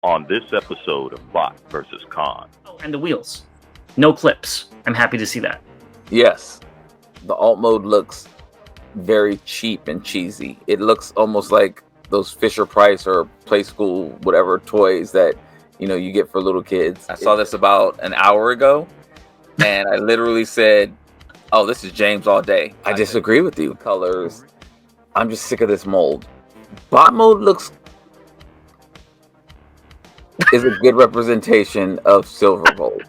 on this episode of Bot versus Con. Oh, and the wheels. No clips. I'm happy to see that. Yes. The alt mode looks very cheap and cheesy. It looks almost like those Fisher Price or Play School, whatever toys that, you know, you get for little kids. I saw this about an hour ago, and I literally said, oh, this is James all day. I disagree with you. Colors. I'm just sick of this mold. Bot mode is a good representation of silver mold.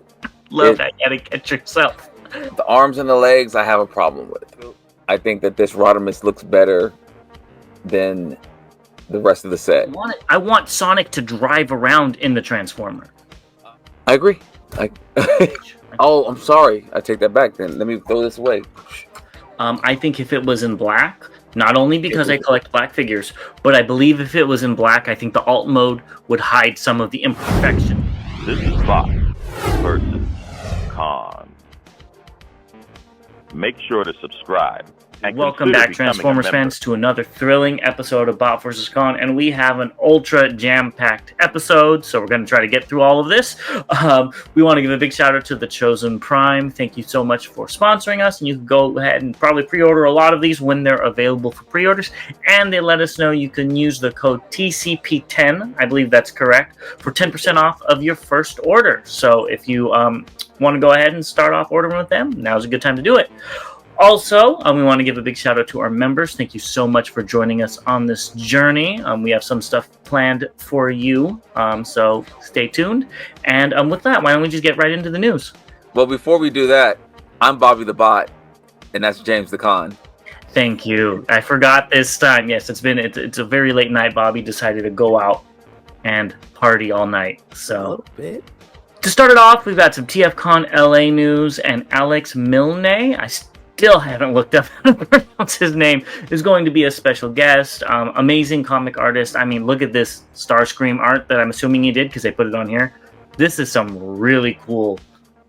Love that. You gotta catch yourself. The arms and the legs, I have a problem with. I think that this Rodimus looks better than the rest of the set. I want Sonic to drive around in the Transformer. I agree. Oh, I'm sorry. I take that back then. Let me throw this away. I think if it was in black, not only because I collect black figures, but I believe if it was in black, I think the alt mode would hide some of the imperfection. This is Bot versus Con. Make sure to subscribe. And welcome back, Transformers fans, to another thrilling episode of Bot vs. Con, and we have an ultra jam-packed episode, so we're going to try to get through all of this. We want to give a big shout-out to the Chosen Prime. Thank you so much for sponsoring us, and you can go ahead and probably pre-order a lot of these when they're available for pre-orders, and they let us know you can use the code TCP10, I believe that's correct, for 10% off of your first order. So if you want to go ahead and start off ordering with them, now's a good time to do it. Also, we want to give a big shout out to our members. Thank you so much for joining us on this journey. We have some stuff planned for you, so stay tuned. And with that, why don't we just get right into the news? Well, before we do that, I'm Bobby the Bot, and that's James the Con. Thank you. I forgot this time. Yes, it's a very late night. Bobby decided to go out and party all night. So A little bit. To start it off, we've got some TFCon LA news, and Alex Milne, I still haven't looked up how to pronounce his name, is going to be a special guest. Amazing comic artist. I mean, look at this Starscream art that I'm assuming he did because they put it on here. This is some really cool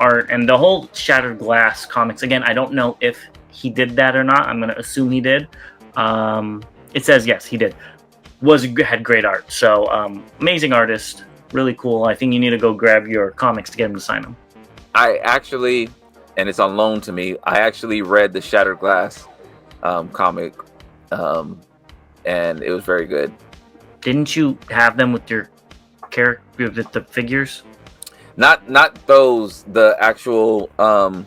art. And the whole Shattered Glass comics, again, I don't know if he did that or not. I'm going to assume he did. It says yes, he did. Had great art. So amazing artist. Really cool. I think you need to go grab your comics to get him to sign them. I actually... and it's on loan to me. I actually read the Shattered Glass comic, and it was very good. Didn't you have them with your character, with the figures? Not those. The actual. I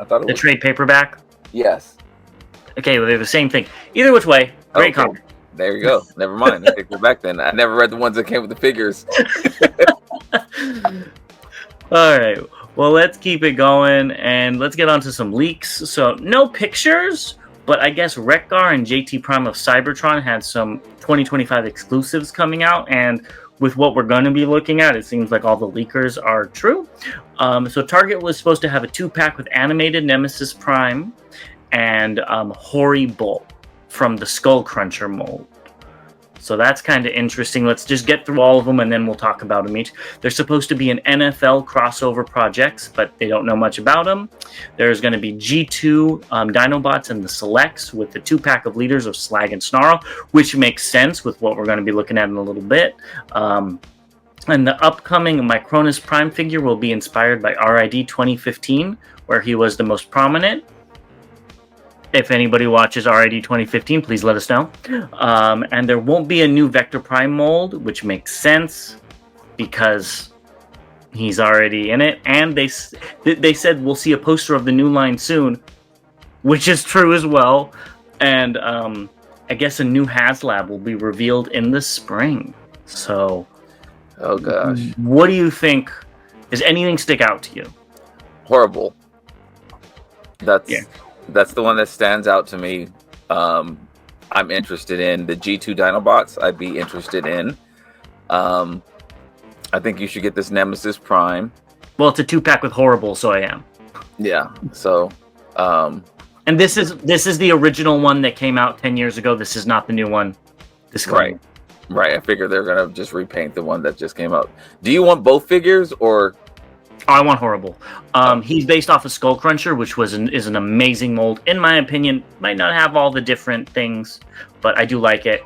thought it the was trade paperback. Yes. Okay, well they're the same thing. Either which way, great comic. There you go. Never mind. I take it back then. I never read the ones that came with the figures. All right. Well, let's keep it going, and let's get on to some leaks. So, no pictures, but I guess Rekgar and JT Prime of Cybertron had some 2025 exclusives coming out, and with what we're going to be looking at, it seems like all the leakers are true. So Target was supposed to have a 2-pack with animated Nemesis Prime and Horrible from the Skull Cruncher mold. So that's kind of interesting. Let's just get through all of them, and then we'll talk about them each. There's supposed to be an NFL crossover projects, but they don't know much about them. There's going to be G2 Dinobots and the Selects with the 2-pack of leaders of Slag and Snarl, which makes sense with what we're going to be looking at in a little bit. And the upcoming Micronus Prime figure will be inspired by RID 2015, where he was the most prominent. If anybody watches RID 2015, please let us know. And there won't be a new Vector Prime mold, which makes sense because he's already in it. And they said we'll see a poster of the new line soon, which is true as well. And I guess a new HasLab will be revealed in the spring. So, oh gosh, what do you think? Does anything stick out to you? Horrible. That's the one that stands out to me. I'm interested in the G2 Dinobots. I'd be interested in. I think you should get this Nemesis Prime. Well, it's a 2-pack with Horrible, so I am. Yeah. So. And this is the original one that came out 10 years ago. This is not the new one. Right. I figure they're gonna just repaint the one that just came out. Do you want both figures or? I want Horrible. He's based off of Skull Cruncher, which is an amazing mold. In my opinion, might not have all the different things, but I do like it.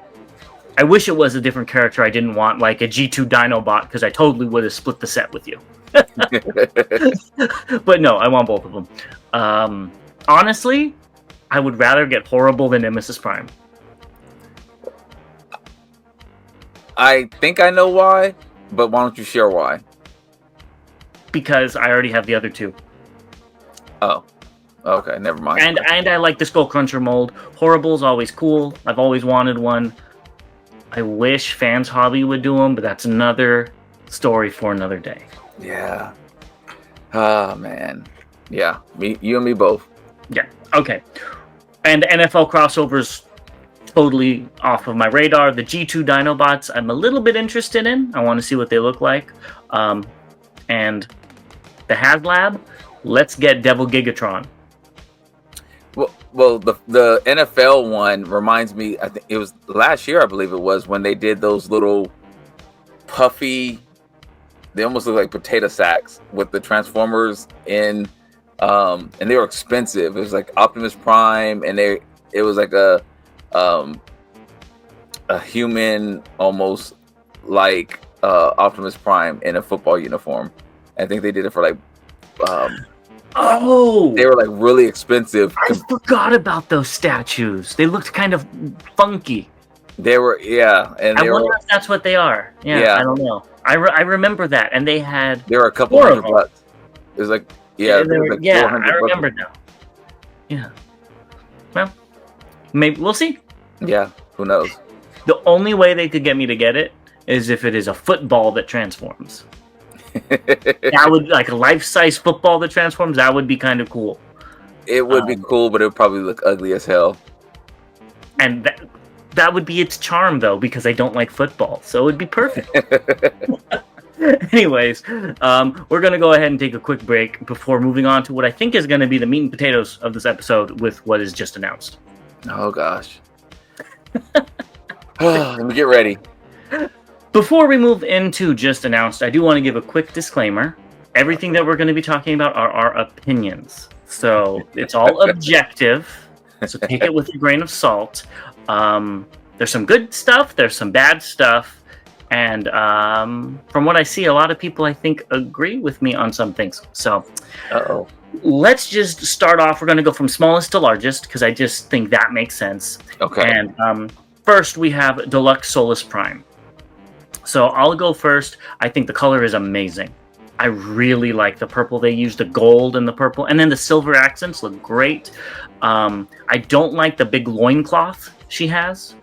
I wish it was a different character. I didn't want like a G2 Dinobot because I totally would have split the set with you. But no, I want both of them. Honestly, I would rather get Horrible than Nemesis Prime. I think I know why, but why don't you share why? Because I already have the other two. Oh, okay, never mind. And I like the Skull Cruncher mold. Horrible's always cool. I've always wanted one. I wish Fans Hobby would do them, but that's another story for another day. Yeah. Ah, man. Yeah, you and me both. Yeah, okay. And NFL crossovers totally off of my radar. The G2 Dinobots I'm a little bit interested in. I want to see what they look like. And the HasLab, let's get Devil Gigatron. Well, the NFL one reminds me. I think it was last year, I believe it was, when they did those little puffy. They almost look like potato sacks with the Transformers in, and they were expensive. It was like Optimus Prime, and it was like a human almost like Optimus Prime in a football uniform. I think they did it for like. They were like really expensive. I forgot about those statues. They looked kind of funky. They were, yeah, and I wonder if that's what they are. Yeah. I don't know. I remember that, and they had. There were a couple $100. It was like, yeah, I remember now. Yeah. Well, maybe we'll see. Yeah, who knows? The only way they could get me to get it is if it is a football that transforms. That would, like a life-size football that transforms. That would be kind of cool. It would be cool, but it would probably look ugly as hell. And that would be its charm, though, because I don't like football, so it would be perfect. Anyways, we're going to go ahead and take a quick break before moving on to what I think is going to be the meat and potatoes of this episode with what is just announced. Oh, gosh. Let me get ready. Before we move into just announced, I do want to give a quick disclaimer. Everything that we're going to be talking about are our opinions. So it's all objective. So take it with a grain of salt. There's some good stuff. There's some bad stuff. And from what I see, a lot of people, I think, agree with me on some things. So let's just start off. We're going to go from smallest to largest because I just think that makes sense. Okay. And first, we have Deluxe Solus Prime. So I'll go first. I think the color is amazing. I really like the purple they used, the gold and the purple. And then the silver accents look great. I don't like the big loincloth she has.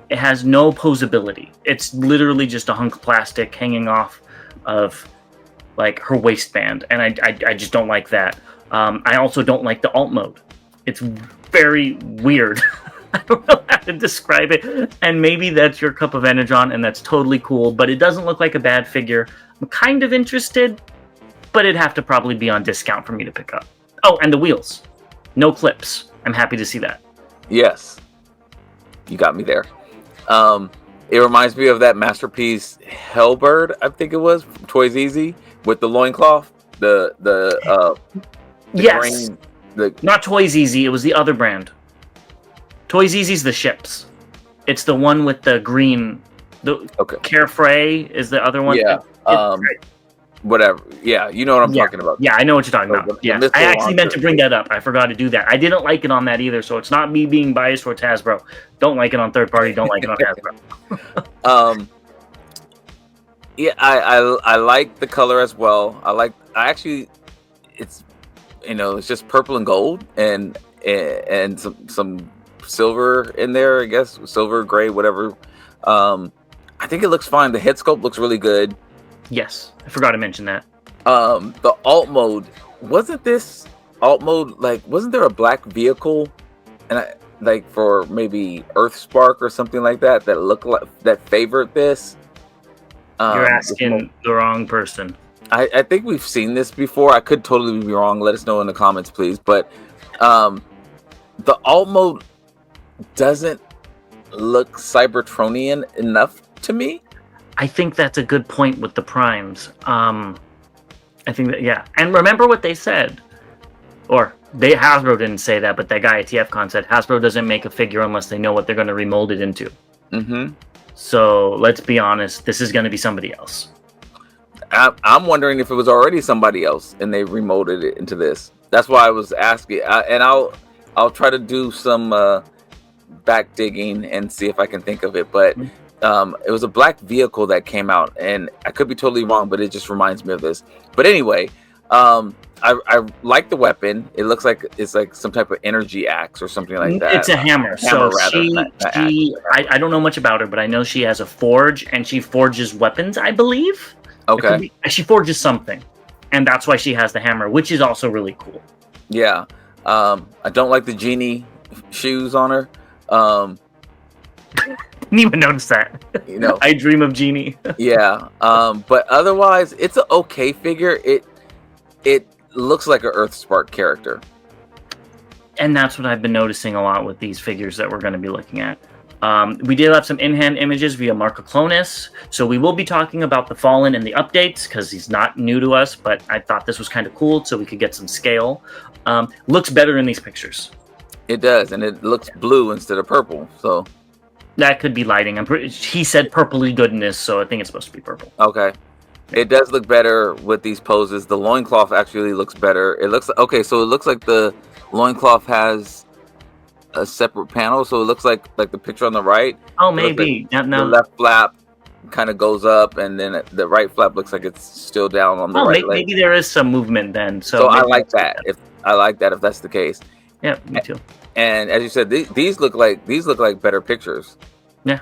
It has no posability. It's literally just a hunk of plastic hanging off of like her waistband. And I just don't like that. I also don't like the alt mode. It's very weird. I don't know how to describe it. And maybe that's your cup of Energon, and that's totally cool, but it doesn't look like a bad figure. I'm kind of interested, but it'd have to probably be on discount for me to pick up. Oh, and the wheels. No clips. I'm happy to see that. Yes. You got me there. It reminds me of that Masterpiece Hellbird, I think it was, from Toys Easy, with the loincloth. The yes. Green, not Toys Easy, it was the other brand. Toys Easy's the ships. It's the one with the green. Carefree is the other one. Yeah. Whatever. Yeah, you know what I'm talking about. Yeah, I know what you're talking about. Yeah, I actually meant to bring that up. I forgot to do that. I didn't like it on that either, so it's not me being biased towards Hasbro. Don't like it on third party. Don't like it on Hasbro. Yeah, I like the color as well. It's it's just purple and gold and some silver in there, I guess, silver, gray, whatever. I think it looks fine. The head sculpt looks really good. Yes, I forgot to mention that. The alt mode, wasn't there a black vehicle and for maybe Earthspark or something like that looked like that favored this? You're asking the wrong person. I think we've seen this before. I could totally be wrong. Let us know in the comments, please. But the alt mode doesn't look Cybertronian enough to me. I think that's a good point with the primes. I think that, yeah. And remember what they said. Or Hasbro didn't say that, but that guy at TFCon said Hasbro doesn't make a figure unless they know what they're going to remold it into. Mm-hmm. So let's be honest, this is going to be somebody else. I'm wondering if it was already somebody else and they remolded it into this. That's why I was asking. I'll try to do some back digging and see if I can think of it. But it was a black vehicle that came out, and I could be totally wrong, but it just reminds me of this. But anyway, I like the weapon. It looks like it's like some type of energy axe or something like that. It's a hammer. I don't know much about her, but I know she has a forge and she forges weapons, I believe. Okay. She forges something, and that's why she has the hammer, which is also really cool. Yeah. I don't like the genie shoes on her. Didn't even notice that. I dream of Genie. Yeah. But otherwise, it's an okay figure. It looks like an Earthspark character. And that's what I've been noticing a lot with these figures that we're going to be looking at. We did have some in-hand images via Marco Clonis, so we will be talking about the Fallen and the updates, because he's not new to us, but I thought this was kind of cool, so we could get some scale. Looks better in these pictures. It does, and it looks blue instead of purple, so... That could be lighting. He said purpley goodness, so I think it's supposed to be purple. Okay. It does look better with these poses. The loincloth actually looks better. It looks... Okay, so it looks like the loincloth has a separate panel, so it looks like the picture on the right. Oh, maybe. Like the left flap kind of goes up, and then the right flap looks like it's still down on the right leg. Maybe there is some movement then. So I like that. If that's the case. Yeah, me too. And as you said, these look like better pictures. Yeah,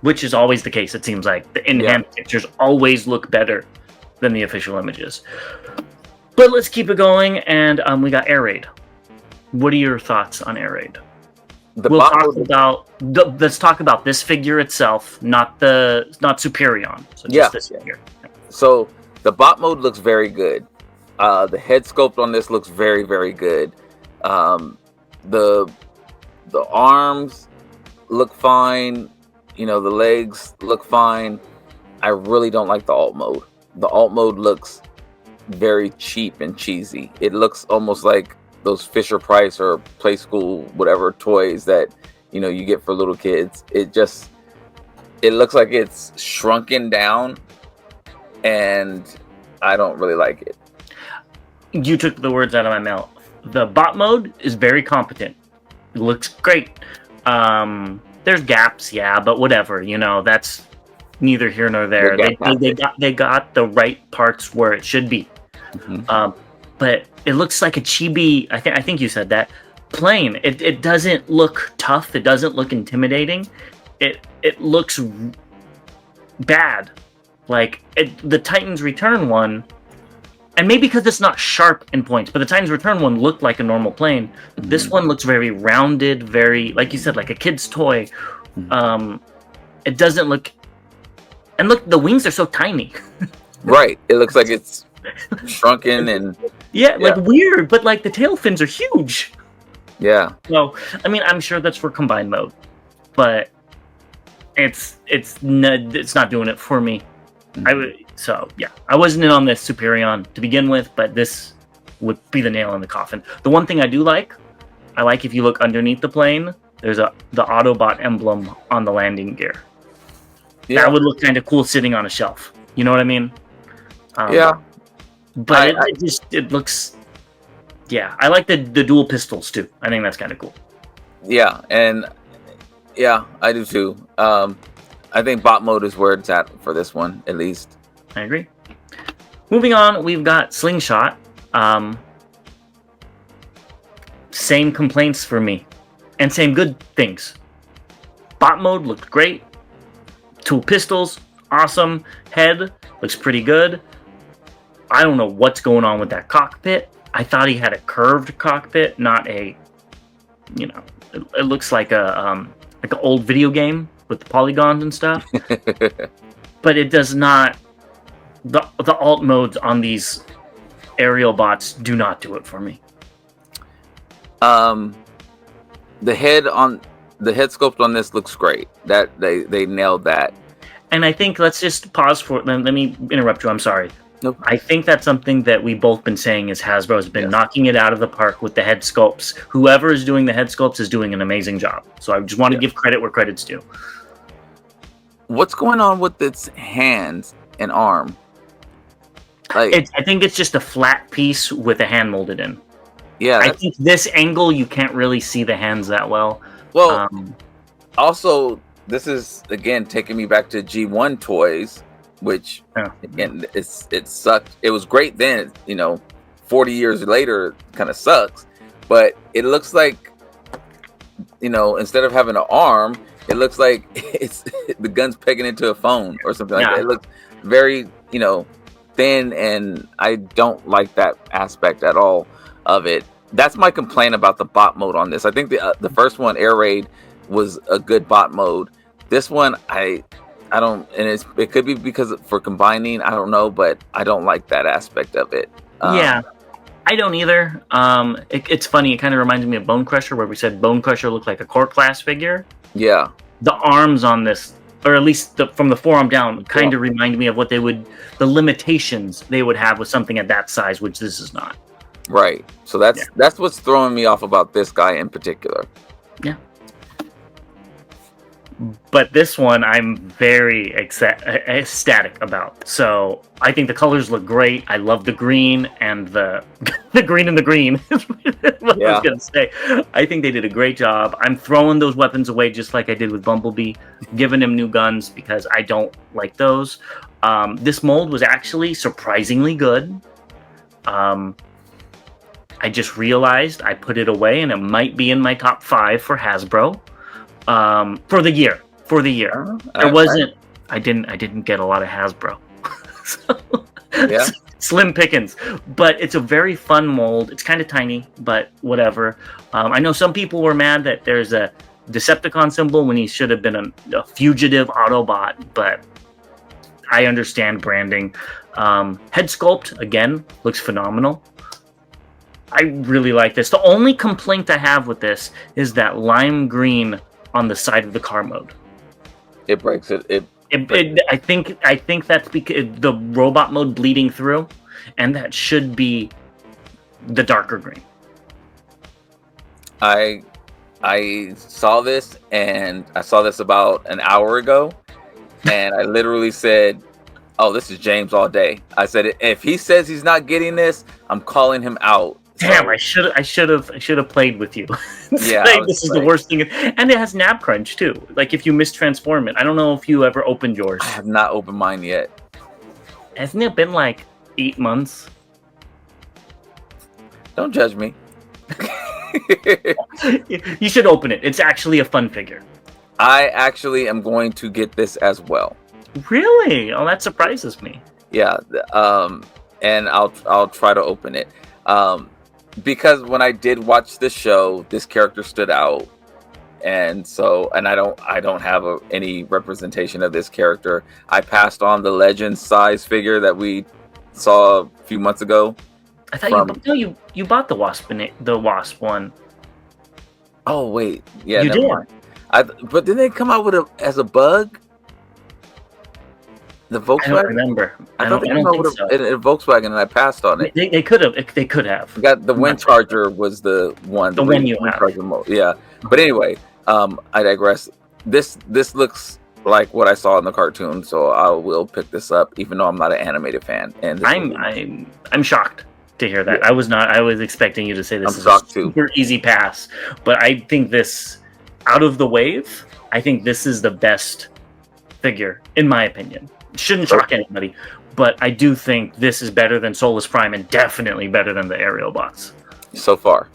which is always the case. It seems like the in-hand pictures always look better than the official images. But let's keep it going, and we got Air Raid. What are your thoughts on Air Raid? Let's talk about this figure itself, not Superion. So just this figure. So the bot mode looks very good. The head sculpt on this looks very, very good. The arms look fine. The legs look fine. I really don't like the alt mode. The alt mode looks very cheap and cheesy. It looks almost like those Fisher Price or Play School whatever toys that you get for little kids. It looks like it's shrunken down, and I don't really like it. You took the words out of my mouth. The bot mode is very competent. It looks great. There's gaps, but whatever. That's neither here nor there. They got the right parts where it should be. Mm-hmm. But it looks like a chibi. I think you said that plane. It doesn't look tough. It doesn't look intimidating. It looks bad. Like the Titans Return one. And maybe because it's not sharp in points, but the Titans Return one looked like a normal plane. Mm-hmm. This one looks very rounded, very, like you said, like a kid's toy. Mm-hmm. It doesn't look... And look, the wings are so tiny. Right. It looks like it's shrunken and... Yeah, like weird, but like the tail fins are huge. Yeah. So, I mean, I'm sure that's for combined mode, but it's not doing it for me. Mm-hmm. I wasn't in on this Superion to begin with, but this would be the nail in the coffin. The one thing I do like, if you look underneath the plane, there's the Autobot emblem on the landing gear. Yeah. That would look kind of cool sitting on a shelf. You know what I mean? But it looks... Yeah, I like the dual pistols too. I think that's kind of cool. Yeah, and I do too. I think bot mode is where it's at for this one, at least. I agree. Moving on, we've got Slingshot. Same complaints for me. And same good things. Bot mode looked great. Two pistols, awesome. Head looks pretty good. I don't know what's going on with that cockpit. I thought he had a curved cockpit, not a... It looks like an old video game with the polygons and stuff. But it does not... The alt modes on these aerial bots do not do it for me. The head sculpt on this looks great. That they nailed that. And I think let's just pause for... Let me interrupt you. I'm sorry. Nope. I think that's something that we've both been saying is Hasbro's been knocking it out of the park with the head sculpts. Whoever is doing the head sculpts is doing an amazing job. So I just want to give credit where credit's due. What's going on with its hands and arm? Like, I think it's just a flat piece with a hand molded in. yeah. I think this angle you can't really see the hands that well. Well, also, this is again taking me back to G1 toys, which again it sucked. It was great then, 40 years later, it kind of sucks. But it looks like, instead of having an arm, it looks like it's the gun's pegging into a phone or something like that. It looks very, thin, and I don't like that aspect at all of it. That's my complaint about the bot mode on this. I think the first one, Air Raid, was a good bot mode. This one, I don't, and it could be because for combining, I don't know, but I don't like that aspect of it. Yeah, I don't either. It's funny. It kind of reminds me of Bone Crusher, where we said Bone Crusher looked like a core class figure. Yeah. The arms on this, or at least from the forearm down, kind of remind me of what the limitations they would have with something at that size, which this is not. Right. So that's what's throwing me off about this guy in particular. Yeah. But this one I'm very ecstatic about. So I think the colors look great. I love the green and the green and the green. Is what I was going to say. I think they did a great job. I'm throwing those weapons away just like I did with Bumblebee, giving him new guns because I don't like those. This mold was actually surprisingly good. I just realized I put it away, and it might be in my top 5 for Hasbro for the year. There wasn't. I didn't get a lot of Hasbro. Slim pickings, but it's a very fun mold. It's kind of tiny, but whatever. I know some people were mad that there's a Decepticon symbol when he should have been a fugitive Autobot, but I understand branding. Head sculpt again looks phenomenal. I really like this. The only complaint I have with this is that lime green on the side of the car mode. It breaks it. I think that's because the robot mode bleeding through, and that should be the darker green. I saw this, and I saw this about an hour ago, and I literally said, "Oh, this is James all day." I said, "If he says he's not getting this, I'm calling him out." Damn, I should have played with you. Yeah, this is the worst thing, and it has nab crunch too. Like if you mistransform it, I don't know if you ever opened yours. I have not opened mine yet. Hasn't it been like 8 months? Don't judge me. You should open it. It's actually a fun figure. I actually am going to get this as well. Really? Oh, that surprises me. Yeah. And I'll try to open it. Because when I did watch the show, this character stood out, and I don't have any representation of this character. I passed on the Legend size figure that we saw a few months ago. I thought you bought the Wasp one. Oh wait, yeah, you did. Mind. But didn't they come out with as a bug? The Volkswagen. I don't remember. I thought they came out with a Volkswagen, and I passed on it. They could have. They could have. Got the Wind Charger was the one. The one you have. Yeah, but anyway, I digress. This looks like what I saw in the cartoon, so I will pick this up, even though I'm not an animated fan. And I'm shocked to hear that. Yeah. I was not. I was expecting you to say this is a super easy pass, but I think this, out of the wave, I think this is the best figure in my opinion. Shouldn't shock anybody, but I do think this is better than Solus Prime and definitely better than the Aerial Bots. So far.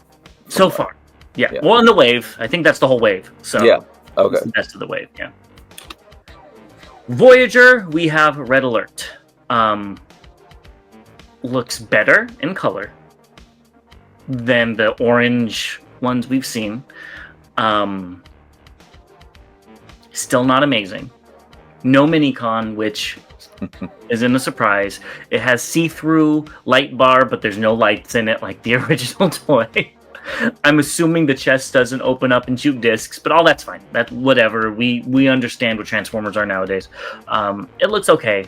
Yeah. Well, in the wave, I think that's the whole wave. So yeah, okay. It's the best of the wave. Yeah. Voyager, we have Red Alert. Looks better in color than the orange ones we've seen. Still not amazing. No Minicon, which isn't a surprise. It has see-through light bar, but there's no lights in it like the original toy. I'm assuming the chest doesn't open up and shoot discs, but all that's fine. That whatever. We understand what Transformers are nowadays. It looks okay.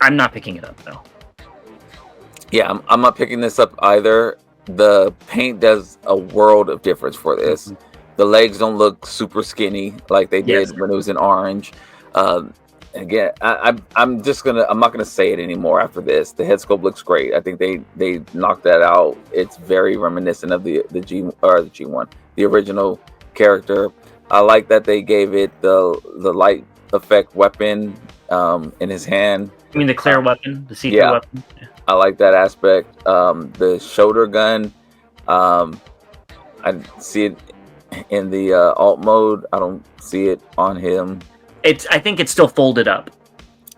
I'm not picking it up though. Yeah, I'm not picking this up either. The paint does a world of difference for this. The legs don't look super skinny like they did when it was in orange. Again, I'm not gonna say it anymore after this. The head sculpt looks great. I think they knocked that out. It's very reminiscent of the G1, the original character. I like that they gave it the light effect weapon in his hand. I mean, the clear weapon, the see-through weapon. Yeah. I like that aspect. The shoulder gun, I see it in the alt mode. I don't see it on him. I think it's still folded up.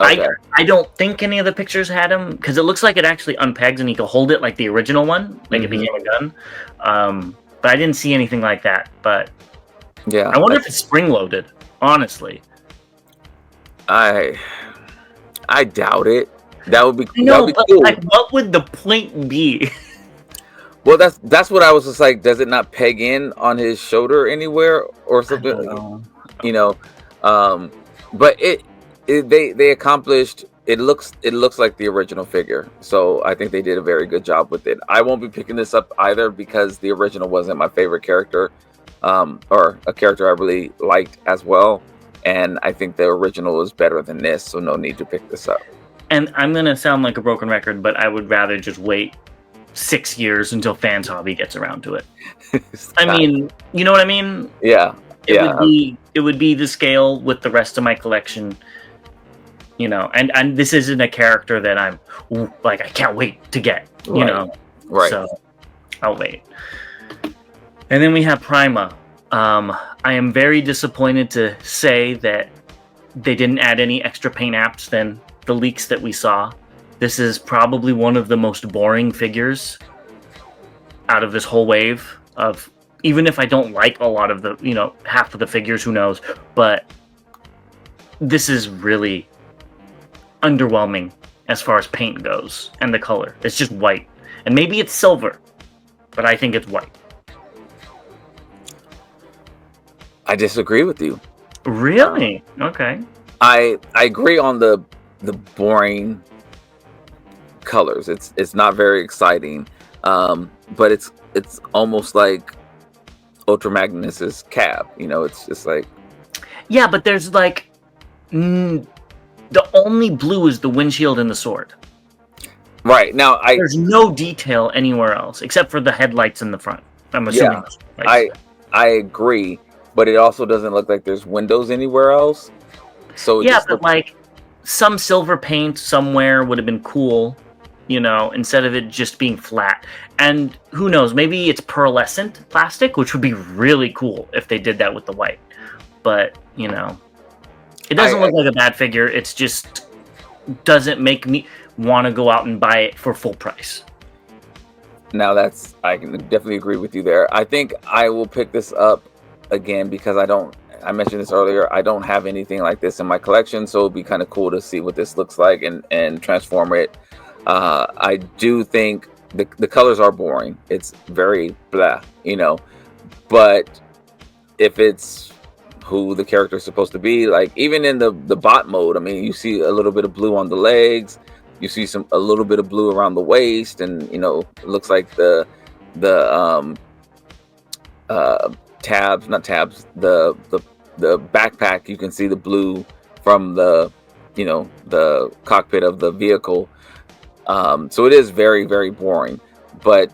Okay. I don't think any of the pictures had him, because it looks like it actually unpegs and he could hold it like the original one, like it became a gun. But I didn't see anything like that. But yeah, I wonder if it's spring loaded. Honestly, I doubt it. That would be no. Be but cool. like, what would the point be? Well, that's what I was just like. Does it not peg in on his shoulder anywhere or something? I don't know. You know, but they accomplished. It looks like the original figure, so I think they did a very good job with it. I won't be picking this up either because the original wasn't my favorite character, or a character I really liked as well, and I think the original is better than this, so no need to pick this up. And I'm gonna sound like a broken record, but I would rather just wait 6 years until Fans Hobby gets around to it. I mean, you know what I mean? Yeah. It would be the scale with the rest of my collection, you know. And this isn't a character that I'm like I can't wait to get, you know. Right. So I'll wait. And then we have Prima. I am very disappointed to say that they didn't add any extra paint apps than the leaks that we saw. This is probably one of the most boring figures out of this whole wave of, even if I don't like a lot of the, you know, half of the figures, who knows, but this is really underwhelming as far as paint goes and the color. It's just white. And maybe it's silver, but I think it's white. I disagree with you. Really? Okay. I agree on the boring colors. It's not very exciting, but it's almost like Ultra Magnus's cab. You know, it's just like, yeah, but there's like the only blue is the windshield and the sword. Right now, there's no detail anywhere else except for the headlights in the front. I'm assuming. Yeah, I agree, but it also doesn't look like there's windows anywhere else. So yeah, but like some silver paint somewhere would have been cool, you know, instead of it just being flat. And who knows, maybe it's pearlescent plastic, which would be really cool if they did that with the white. But, you know, it doesn't look like a bad figure. It's just doesn't make me want to go out and buy it for full price. Now I can definitely agree with you there. I think I will pick this up again because I mentioned this earlier, I don't have anything like this in my collection, so it'd be kind of cool to see what this looks like and transform it. I do think the colors are boring. It's very blah, you know, but if it's who the character is supposed to be, like even in the bot mode, I mean, you see a little bit of blue on the legs, you see a little bit of blue around the waist, and you know, it looks like the backpack, you can see the blue from the cockpit of the vehicle. So it is very, very boring, but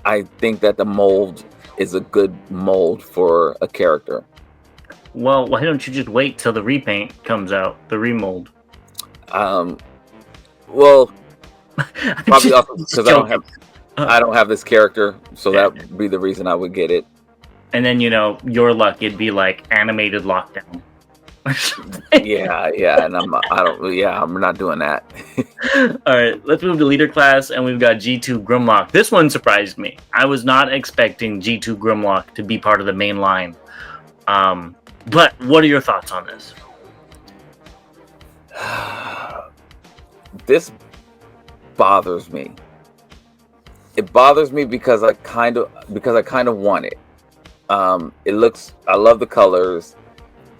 I think that the mold is a good mold for a character. Well, why don't you just wait till the repaint comes out, the remold? Well, probably also because I don't have this character, so that would be the reason I would get it. And then, you know, your luck, it'd be like animated lockdown. yeah, and I'm not doing that. All right, let's move to leader class, and we've got G2 Grimlock. This one surprised me. I was not expecting G2 Grimlock to be part of the main line. But what are your thoughts on this? This bothers me. It bothers me because I kind of want it. I love the colors.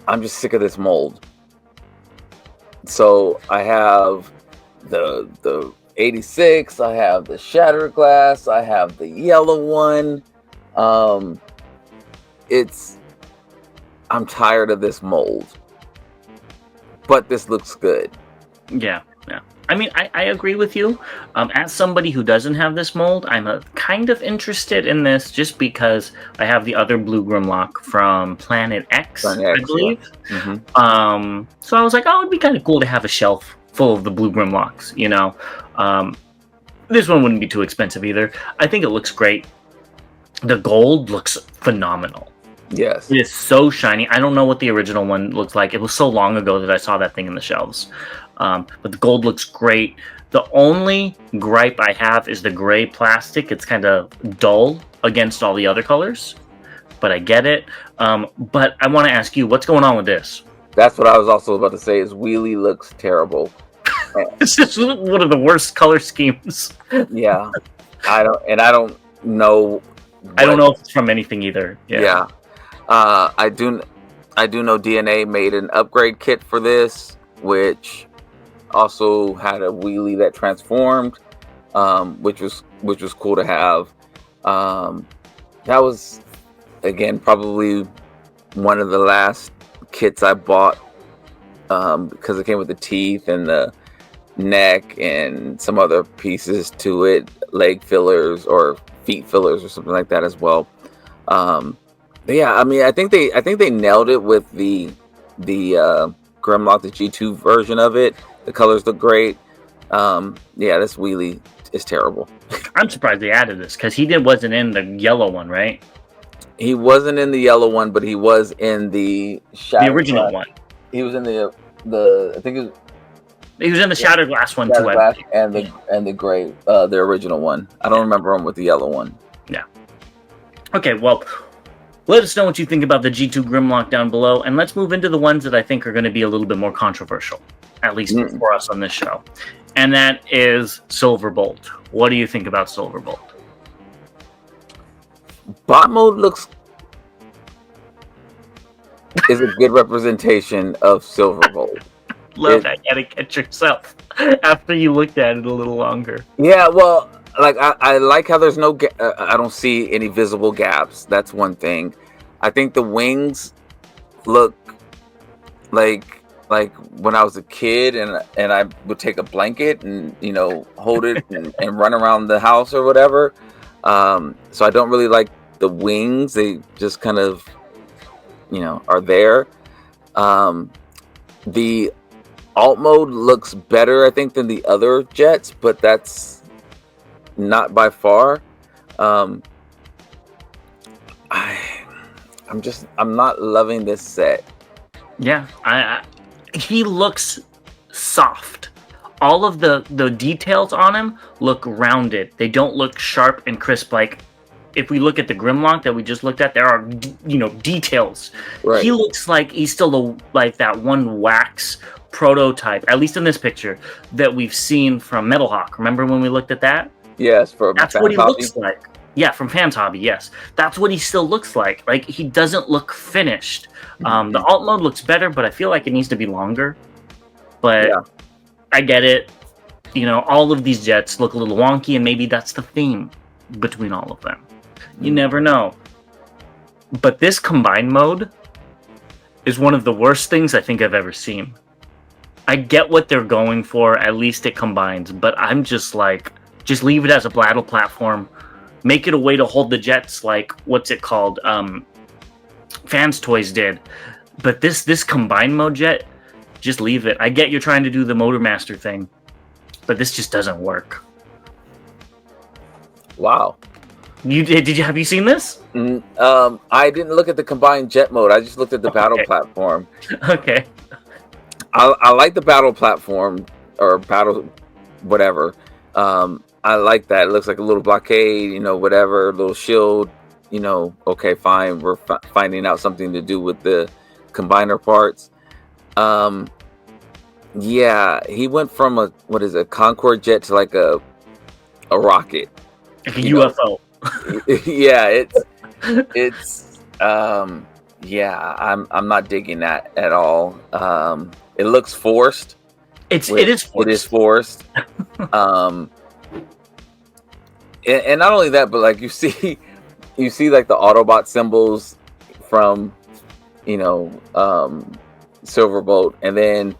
I'm just sick of this mold. So I have the 86, I have the shattered glass, I have the yellow one. I'm tired of this mold. but this looks good. Yeah. I mean, I agree with you. As somebody who doesn't have this mold, I'm kind of interested in this just because I have the other blue Grimlock from Planet X, I believe. Yeah. Mm-hmm. So I was like, oh, it'd be kind of cool to have a shelf full of the blue Grimlocks, you know. This one wouldn't be too expensive either. I think it looks great. The gold looks phenomenal. Yes. It is so shiny. I don't know what the original one looks like. It was so long ago that I saw that thing in the shelves. But the gold looks great. The only gripe I have is the gray plastic. It's kind of dull against all the other colors, but I get it. But I want to ask you, what's going on with this? That's what I was also about to say. Is Wheelie looks terrible. This is one of the worst color schemes. Yeah, I don't know. I don't know if it's from anything either. Yeah. I do know DNA made an upgrade kit for this, which also had a wheelie that transformed, which was cool to have. That was, again, probably one of the last kits I bought, because it came with the teeth and the neck and some other pieces to it, leg fillers or feet fillers or something like that as well. But yeah, I mean, I think they nailed it with the Grimlock, the G2 version of it. The colors look great. Yeah, this wheelie is terrible. I'm surprised they added this because he wasn't in the yellow one, right? He wasn't in the yellow one, but he was in the original one. He was in the I think it was. He was in the Shattered Glass one too, and the gray, the original one. I don't remember him with the yellow one. Yeah. Okay, well, let us know what you think about the G2 Grimlock down below, and let's move into the ones that I think are going to be a little bit more controversial, at least for us on this show. And that is Silverbolt. What do you think about Silverbolt? Bot mode is a good representation of Silverbolt. Love that you had to catch yourself after you looked at it a little longer. Yeah, well, like I like how there's no I don't see any visible gaps. That's one thing. I think the wings look like when I was a kid and I would take a blanket and hold it and run around the house or whatever. So I don't really like the wings. They just kind of are there. The alt mode looks better, I think, than the other jets, but that's not by far. I'm not loving this set. Yeah, he looks soft. All of the details on him look rounded. They don't look sharp and crisp. Like if we look at the Grimlock that we just looked at, there are details. Right. He looks like he's still like that one wax prototype, at least in this picture, that we've seen from Metal Hawk. Remember when we looked at that? Yes, that's what he looks like. Yeah, from Fans Hobby, yes. That's what he still looks like. Like, he doesn't look finished. The alt mode looks better, but I feel like it needs to be longer. But yeah. I get it. All of these jets look a little wonky, and maybe that's the theme between all of them. You never know. But this combined mode is one of the worst things I think I've ever seen. I get what they're going for. At least it combines. But I'm just like, just leave it as a battle platform. Make it a way to hold the jets like, what's it called? Fans Toys did. But this combined mode jet, just leave it. I get you're trying to do the Motormaster thing, but this just doesn't work. Wow. Have you seen this? I didn't look at the combined jet mode. I just looked at the battle platform. Okay. I like the battle platform or battle whatever. I like that. It looks like a little blockade, whatever, a little shield, okay, fine. We're finding out something to do with the combiner parts. Yeah, he went from a Concorde jet to like a rocket. Like a UFO. Yeah, it's yeah, I'm not digging that at all. It looks forced. It is forced. It is forced. And not only that, but like you see like the Autobot symbols from Silverbolt, and then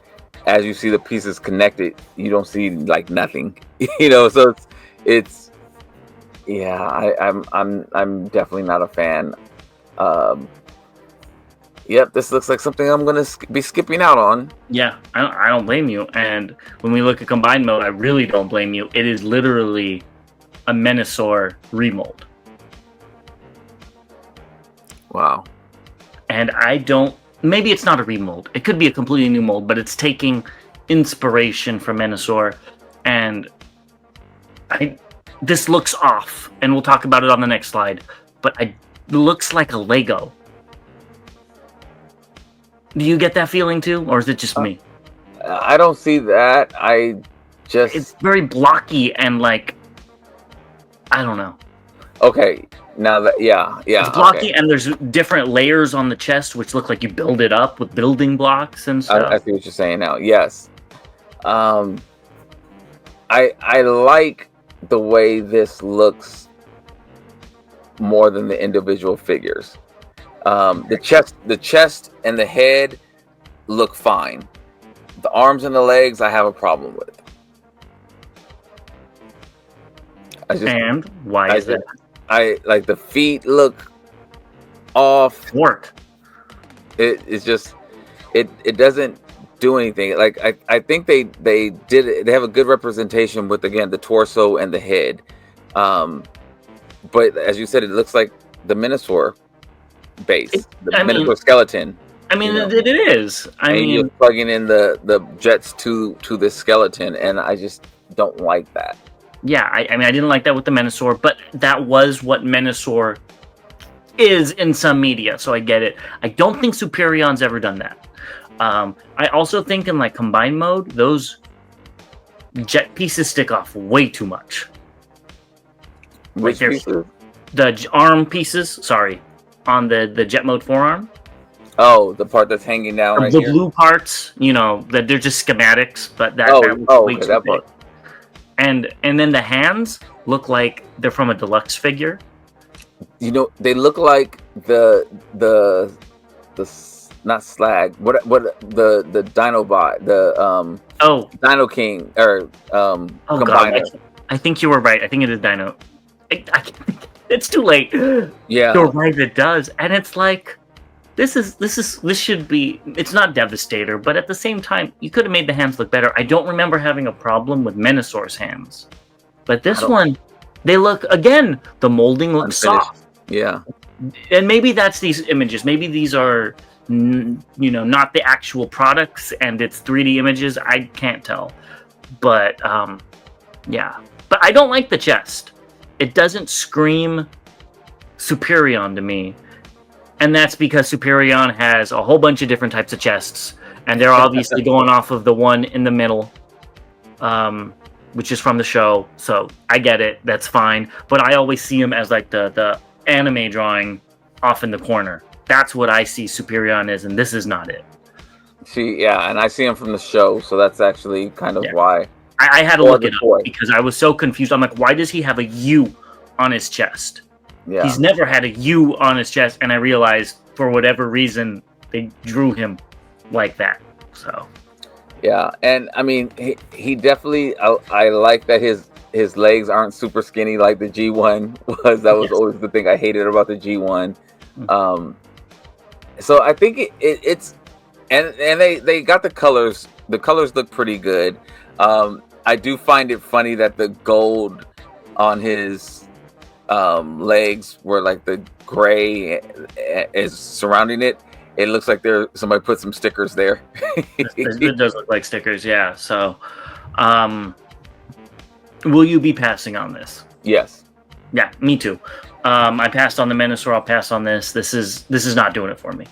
as you see the pieces connected, you don't see like nothing. So it's yeah. I'm definitely not a fan. Um, yep, this looks like something I'm gonna be skipping out on. Yeah, I don't blame you. And when we look at combined mode, I really don't blame you. It is literally a Menasor remold. Wow. And I don't. Maybe it's not a remold. It could be a completely new mold, but it's taking inspiration from Menasor, and this looks off, and we'll talk about it on the next slide. But it looks like a Lego. Do you get that feeling too, or is it just me? I don't see that. It's very blocky and like, I don't know. Okay, now that yeah, It's blocky, and there's different layers on the chest which look like you build it up with building blocks and stuff. I see what you're saying now. Yes, I like the way this looks more than the individual figures. The chest and the head look fine. The arms and the legs, I have a problem with. And why is that? I like the feet look off. Work. It's just it doesn't do anything. Like I think they have a good representation with, again, the torso and the head. But as you said, it looks like the Menasor base, Menasor skeleton. I mean, it is. I mean, you're plugging in the jets to the skeleton, and I just don't like that. Yeah, I mean, I didn't like that with the Menasor, but that was what Menasor is in some media, so I get it. I don't think Superion's ever done that. I also think in like combined mode, those jet pieces stick off way too much. Which pieces? The arm pieces, sorry, on the jet mode forearm. Oh, the part that's hanging down right here. The blue parts, that they're just schematics, but that way too big. Part. And then the hands look like they're from a deluxe figure. They look like the not slag. What the Dinobot, the Dino King or Combiner. God, I think you were right. I think it is Dino. It's too late. Yeah, you're right. It does, and it's like this should be. It's not Devastator, but at the same time, you could have made the hands look better. I don't remember having a problem with Menasor's hands, but this one, they look, again, the molding looks soft. Yeah, and maybe that's these images. Maybe these are not the actual products, and it's 3D images. I can't tell, but yeah. But I don't like the chest. It doesn't scream Superion to me. And that's because Superion has a whole bunch of different types of chests. And they're obviously going off of the one in the middle, which is from the show. So I get it. That's fine. But I always see him as like the anime drawing off in the corner. That's what I see Superion is, and this is not it. And I see him from the show. So that's actually kind of why. I had to look it up because I was so confused. I'm like, why does he have a U on his chest? Yeah. He's never had a U on his chest, and I realized for whatever reason they drew him like that. So, yeah, and I mean, he definitely. I like that his legs aren't super skinny like the G1 was. That was always the thing I hated about the G1. Mm-hmm. So I think it's and they got the colors. The colors look pretty good. I do find it funny that the gold on his legs where like the gray is surrounding it. It looks like somebody put some stickers there. It does look like stickers, yeah. So, will you be passing on this? Yes. Yeah, me too. I passed on the Menasor. I'll pass on this. This is not doing it for me.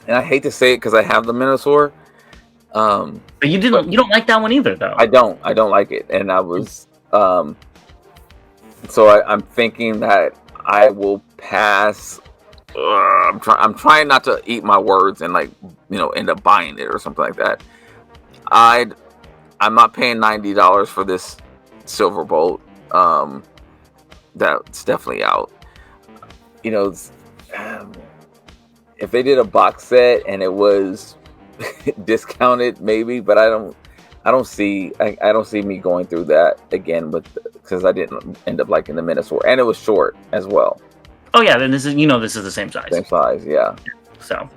And I hate to say it because I have the Menasor. But you don't like that one either, though. I don't like it, and I was so I'm thinking that I will pass. I'm trying not to eat my words and end up buying it or something like that. I'm not paying $90 for this Silver Bolt. That's definitely out. If they did a box set and it was discounted maybe, but I don't see me going through that again because I didn't end up liking the Minotaur, and it was short as well. Oh yeah, then this is the same size. Same size, yeah. So,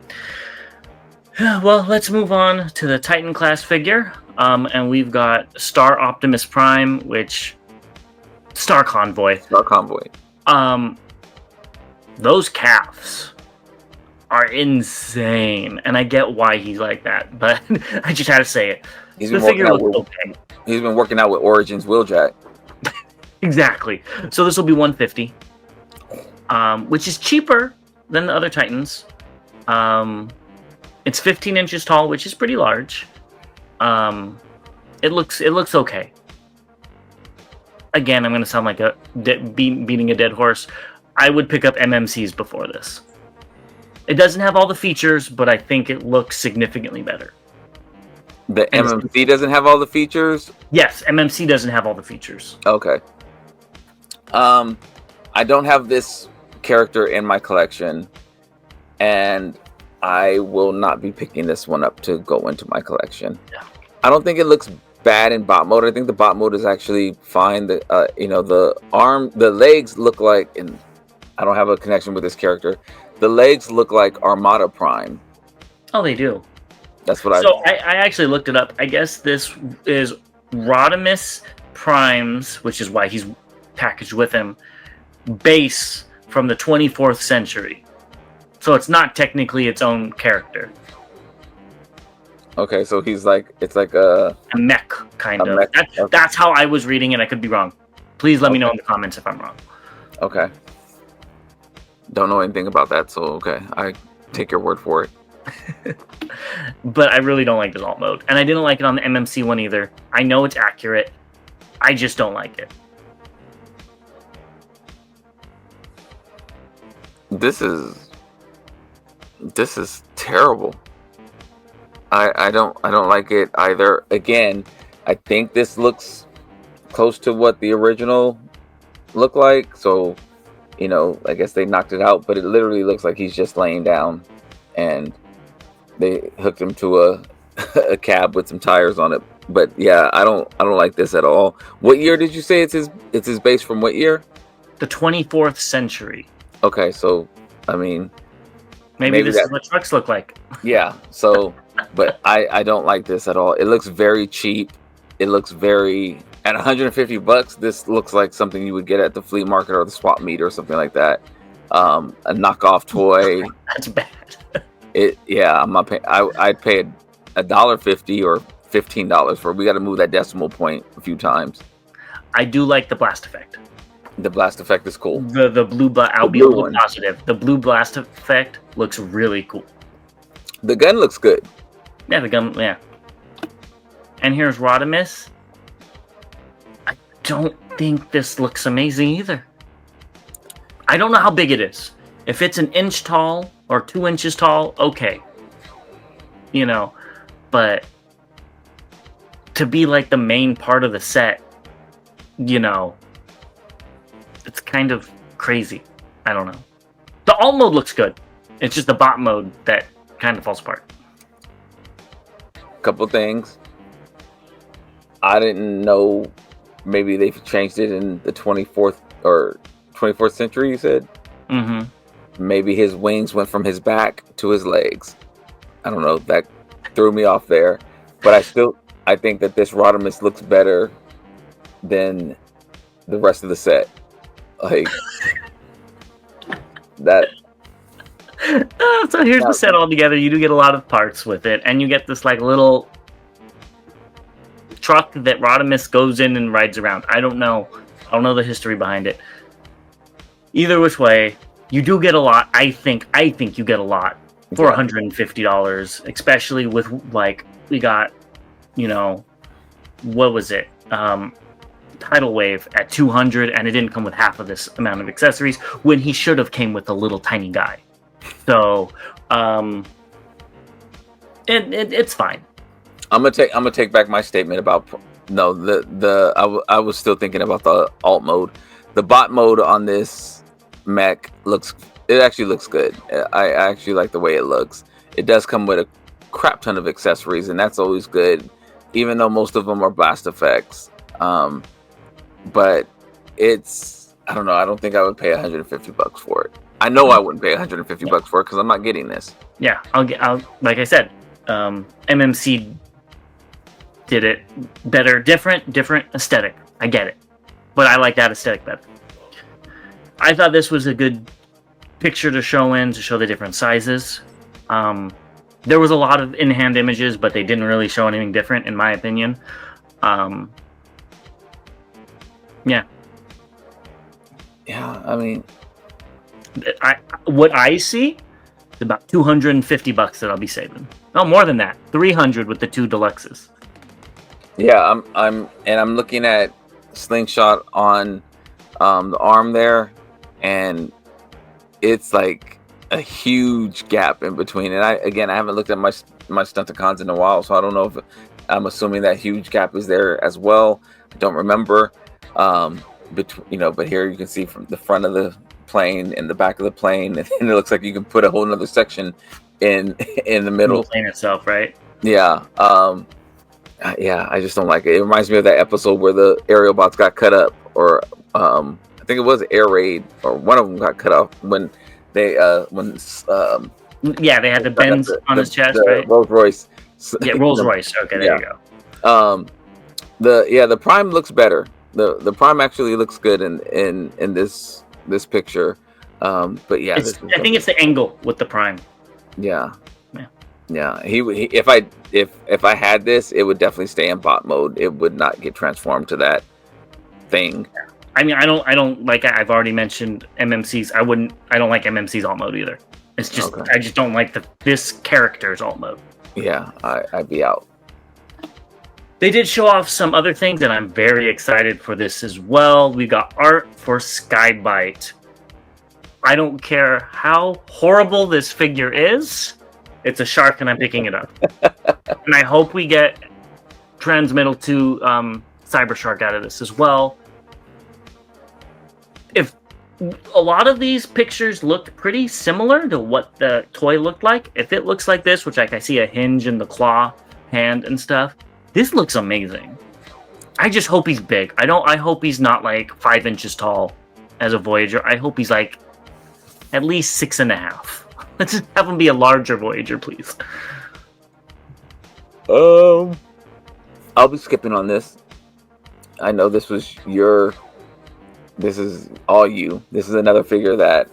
well, let's move on to the Titan class figure. And we've got Star Optimus Prime, Star Convoy. Star Convoy. Those calves are insane, and I get why he's like that, but I just had to say it. He's been working out with Origins Wheeljack. Exactly. So this will be $150, which is cheaper than the other Titans. It's 15 inches tall, which is pretty large. It looks okay. Again, I'm going to sound like beating a dead horse. I would pick up MMCs before this. It doesn't have all the features, but I think it looks significantly better. The MMC doesn't have all the features? Yes, MMC doesn't have all the features. Okay. I don't have this character in my collection, and I will not be picking this one up to go into my collection. Yeah. I don't think it looks bad in bot mode. I think the bot mode is actually fine. The the legs look like, and I don't have a connection with this character. The legs look like Armada Prime. Oh, they do. That's what I actually looked it up. I guess this is Rodimus Prime's, which is why he's packaged with him, base from the 24th century. So it's not technically its own character. Okay, so it's like a mech, kind of. Mech. That's how I was reading it. I could be wrong. Please let me know in the comments if I'm wrong. Okay. Don't know anything about that, so okay. I take your word for it. But I really don't like this alt mode. And I didn't like it on the MMC one either. I know it's accurate. I just don't like it. This is terrible. I don't like it either. Again, I think this looks close to what the original looked like. So, I guess they knocked it out, but it literally looks like he's just laying down, and they hooked him to a cab with some tires on it. But yeah, I don't like this at all. What year did you say it's his base from? What year? The 24th century. Okay, so I mean, maybe this is what trucks look like. Yeah. So, but I don't like this at all. It looks very cheap. It looks very at $150. This looks like something you would get at the flea market or the swap meet or something like that. A knockoff toy. That's bad. I'm not paying. I'd pay $1.50 or $15 for it. We got to move that decimal point a few times. I do like the blast effect. The blast effect is cool. The blue I'll be a little positive. The blue blast effect looks really cool. The gun looks good. Yeah, the gun. Yeah. And here's Rodimus. I don't think this looks amazing either. I don't know how big it is. If it's an inch tall or 2 inches tall, okay. But to be like the main part of the set, it's kind of crazy. I don't know. The alt mode looks good. It's just the bot mode that kind of falls apart. Couple things. I didn't know. Maybe they've changed it in the 24th century, you said? Mm-hmm. Maybe his wings went from his back to his legs. I don't know. That threw me off there. But I think that this Rodimus looks better than the rest of the set. Like that. So here's the set all together. You do get a lot of parts with it, and you get this like little truck that Rodimus goes in and rides around. I don't know the history behind it. Either which way, you do get a lot. I think you get a lot for $150, especially with like we got, what was it? Tidal Wave at $200, and it didn't come with half of this amount of accessories when he should have came with a little tiny guy. So, it's fine. I'm gonna take back my statement about I was still thinking about the alt mode. The bot mode on this mech actually looks good. I actually like the way it looks. It does come with a crap ton of accessories, and that's always good, even though most of them are blast effects. But it's, I don't know. I don't think I would pay $150 for it. I know I wouldn't pay $150 for it because I'm not getting this. Yeah, I'll like I said, MMC did it better, different aesthetic. I get it, but I like that aesthetic better. I thought this was a good picture to show the different sizes. There was a lot of in-hand images, but they didn't really show anything different, in my opinion. Yeah. Yeah, I mean, what I see is about $250 that I'll be saving. No, more than that. $300 with the 2 deluxes. yeah, I'm looking at Slingshot on the arm there, and it's like a huge gap in between. And I haven't looked at my Stunticons in a while, so I don't know if I'm assuming that huge gap is there as well. I don't remember. But here you can see from the front of the plane and the back of the plane, and it looks like you can put a whole nother section in the middle. The plane itself, right? Yeah. Yeah, I just don't like it. It reminds me of that episode where the aerial bots got cut up, or I think it was Air Raid, or one of them got cut off when they yeah, they had the bends on his chest, right? Rolls Royce. Yeah, Rolls Royce. Okay, there you go. The Prime looks better. The Prime actually looks good in this picture. But yeah, I think it's the angle with the Prime. Yeah. He if I had this, it would definitely stay in bot mode. It would not get transformed to that thing. I mean, I don't like. I've already mentioned MMC's. I don't like MMC's alt mode either. It's just okay. I just don't like this character's alt mode. Yeah, I'd be out. They did show off some other things, and I'm very excited for this as well. We got art for Skybite. I don't care how horrible this figure is. It's a shark, and I'm picking it up. And I hope we get Transmittal 2 Cyber Shark out of this as well. If a lot of these pictures looked pretty similar to what the toy looked like, if it looks like this, which I see a hinge in the claw hand and stuff, this looks amazing. I just hope he's big. I hope he's not like 5 inches tall as a Voyager. I hope he's like at least 6.5. Let's just have him be a larger Voyager, please. I'll be skipping on this. I know this is all you. This is another figure that,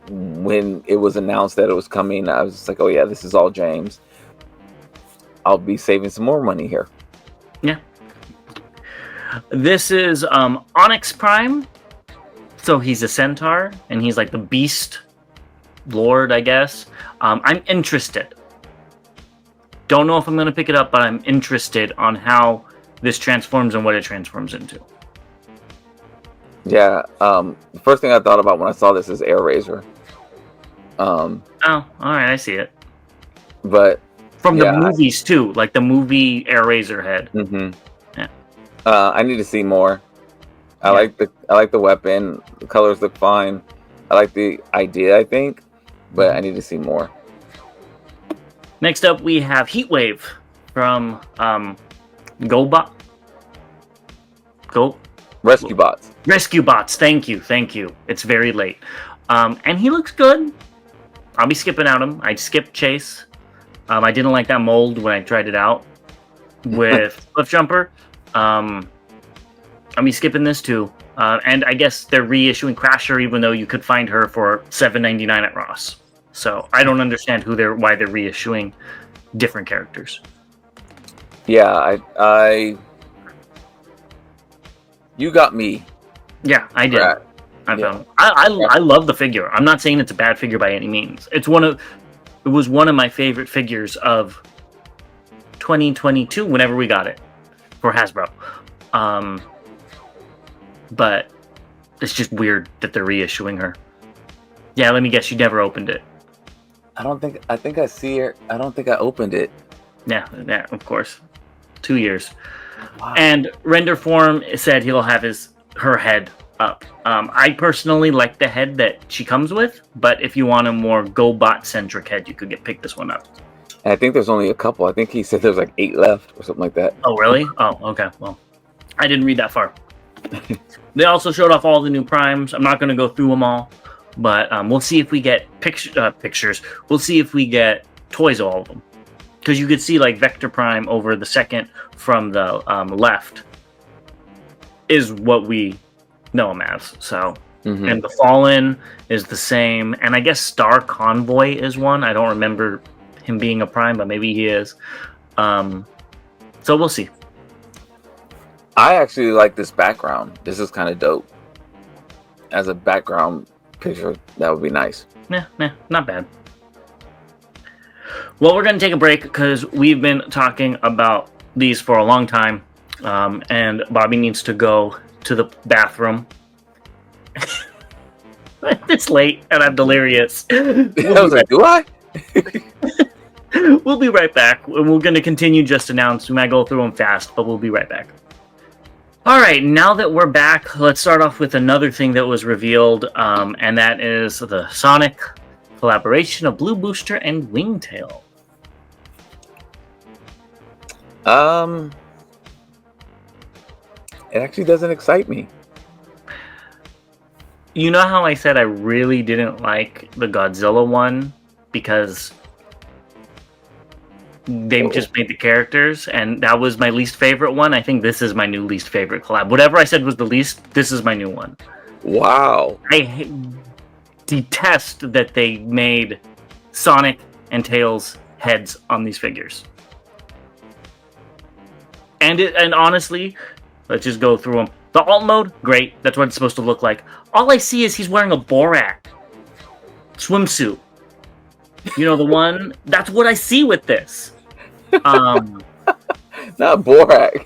when it was announced that it was coming, I was just like, oh yeah, this is all James. I'll be saving some more money here. Yeah. This is Onyx Prime. So he's a centaur, and he's like the beast lord, I guess. I'm interested. Don't know if I'm going to pick it up, but I'm interested on how this transforms and what it transforms into. Yeah. The first thing I thought about when I saw this is Air Razor. Oh, all right. I see it. But from the movies too, like the movie Air Razor head. Mm-hmm. Yeah. I need to see more. I like the weapon. The colors look fine. I like the idea, I think, but I need to see more. Next up, we have Heatwave from GoBot. Rescue Bots. Rescue Bots. Thank you. It's very late, and he looks good. I'll be skipping out him. I skipped Chase. I didn't like that mold when I tried it out with Cliff Jumper. I'll be skipping this too. And I guess they're reissuing Crasher, even though you could find her for $7.99 at Ross. So I don't understand why they're reissuing different characters. Yeah, you got me. Yeah, I did. Right. I love the figure. I'm not saying it's a bad figure by any means. It was one of my favorite figures of 2022 whenever we got it for Hasbro. But it's just weird that they're reissuing her. Yeah, let me guess, you never opened it. I think I see her. I don't think I opened it. Yeah, of course. 2 years. Wow. And Render Form said he'll have her head up. I personally like the head that she comes with, but if you want a more GoBot-centric head, you could pick this one up. And I think there's only a couple. I think he said there's like 8 left or something like that. Oh, really? Oh, okay. Well, I didn't read that far. They also showed off all the new primes. I'm not going to go through them all, but we'll see if we get pictures. We'll see if we get toys of all of them. Because you could see like Vector Prime over the second from the left is what we know him as. So, and the Fallen is the same. And I guess Star Convoy is one. I don't remember him being a prime, but maybe he is. So we'll see. I actually like this background. This is kind of dope. As a background picture, that would be nice. Nah, not bad. Well, we're going to take a break because we've been talking about these for a long time. And Bobby needs to go to the bathroom. It's late and I'm delirious. I was like, do I? We'll be right back. We're going to continue just announced. We might go through them fast, but we'll be right back. All right, now that we're back, let's start off with another thing that was revealed, and that is the Sonic collaboration of Blue Booster and Wingtail. It actually doesn't excite me. You know how I said I really didn't like the Godzilla one because they just made the characters, and that was my least favorite one. I think this is my new least favorite collab. Whatever I said was the least, this is my new one. Wow. I detest that they made Sonic and Tails heads on these figures. And honestly, let's just go through them. The alt mode, great. That's what it's supposed to look like. All I see is he's wearing a Borat swimsuit. You know, the one... That's what I see with this. Not Borat.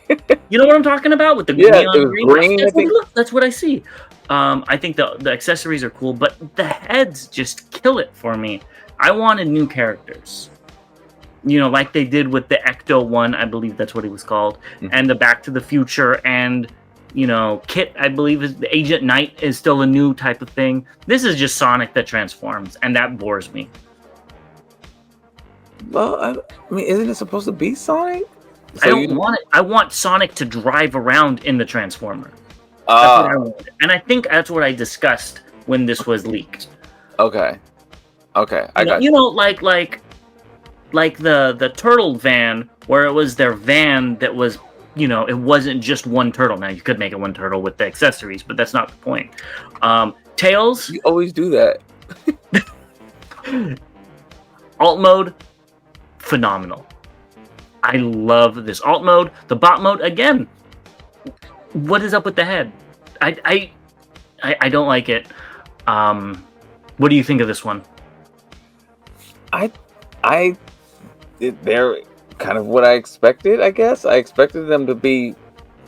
You know what I'm talking about? With the neon green? That's what I see. I think the accessories are cool, but the heads just kill it for me. I wanted new characters. You know, like they did with the Ecto one, I believe that's what it was called, and the Back to the Future, and, you know, Kit, I believe, is the Agent Knight is still a new type of thing. This is just Sonic that transforms, and that bores me. Well, I mean, isn't it supposed to be Sonic? So I don't want it. I want Sonic to drive around in the Transformer. That's what I wanted. And I think that's what I discussed when this was leaked. Okay. I got you. You know, like the turtle van, where it was their van that was, you know, it wasn't just one turtle. Now you could make it one turtle with the accessories, but that's not the point. Tails. You always do that. Alt mode, phenomenal. I love this alt mode. The bot mode, again. What is up with the head? I don't like it. What do you think of this one? They're kind of what I expected, I guess. I expected them to be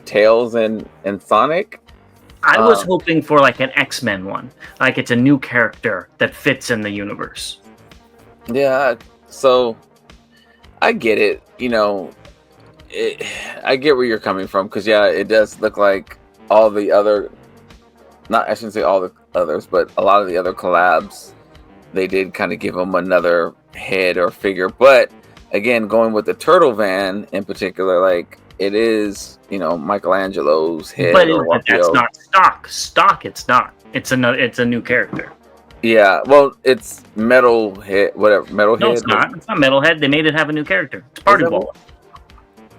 Tails and Sonic. I was hoping for like an X-Men one. Like it's a new character that fits in the universe. Yeah, so I get it. You know, I get where you're coming from, because yeah, it does look like all the other, I shouldn't say all the others, but a lot of the other collabs, they did kind of give them another head or figure. But again, going with the turtle van in particular, like it is, you know, Michelangelo's head. But that's not stock. Stock, it's not. It's a new character. Yeah, well, it's metal head, whatever. Metal no, head. It's not. It's not Metalhead. They made it have a new character. It's Party Ball.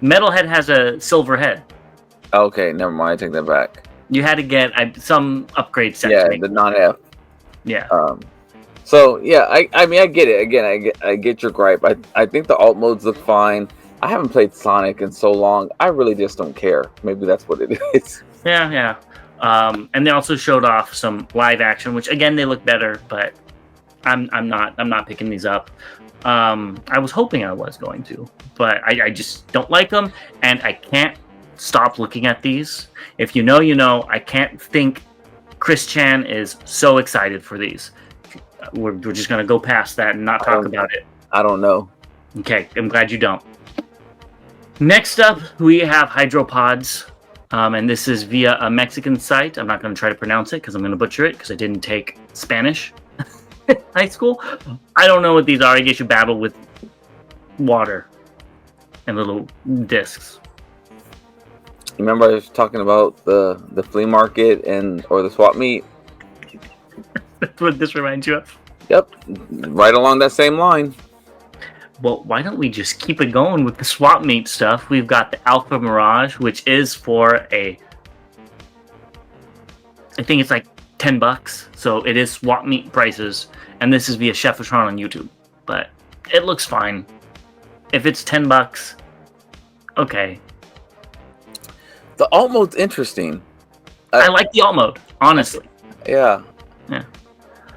Metalhead has a silver head. Okay, never mind. I take that back. You had to get some upgrade set. Yeah, the non-F. Yeah. So yeah, I mean, I get it. Again, I get your gripe. I think the alt modes look fine. I haven't played Sonic in so long. I really just don't care. Maybe that's what it is. Yeah. And they also showed off some live action, which again they look better, but I'm not picking these up. I was hoping I was going to, but I just don't like them, and I can't stop looking at these. If you know, you know. I can't think Chris Chan is so excited for these. We're just gonna go past that and not talk about it. I don't know. Okay, I'm glad you don't. Next up, we have Hydropods. And this is via a Mexican site. I'm not going to try to pronounce it because I'm going to butcher it because I didn't take Spanish in high school. I don't know what these are. I guess you battle with water and little discs. Remember I was talking about the flea market or the swap meet? That's what this reminds you of? Yep, right along that same line. Well, why don't we just keep it going with the swap meet stuff? We've got the Alpha Mirage, which is for I think it's like $10, so it is swap meet prices, and this is via Chefatron on YouTube. But it looks fine. If it's $10, okay. The alt mode's interesting. I like the alt mode, honestly. Yeah. Yeah.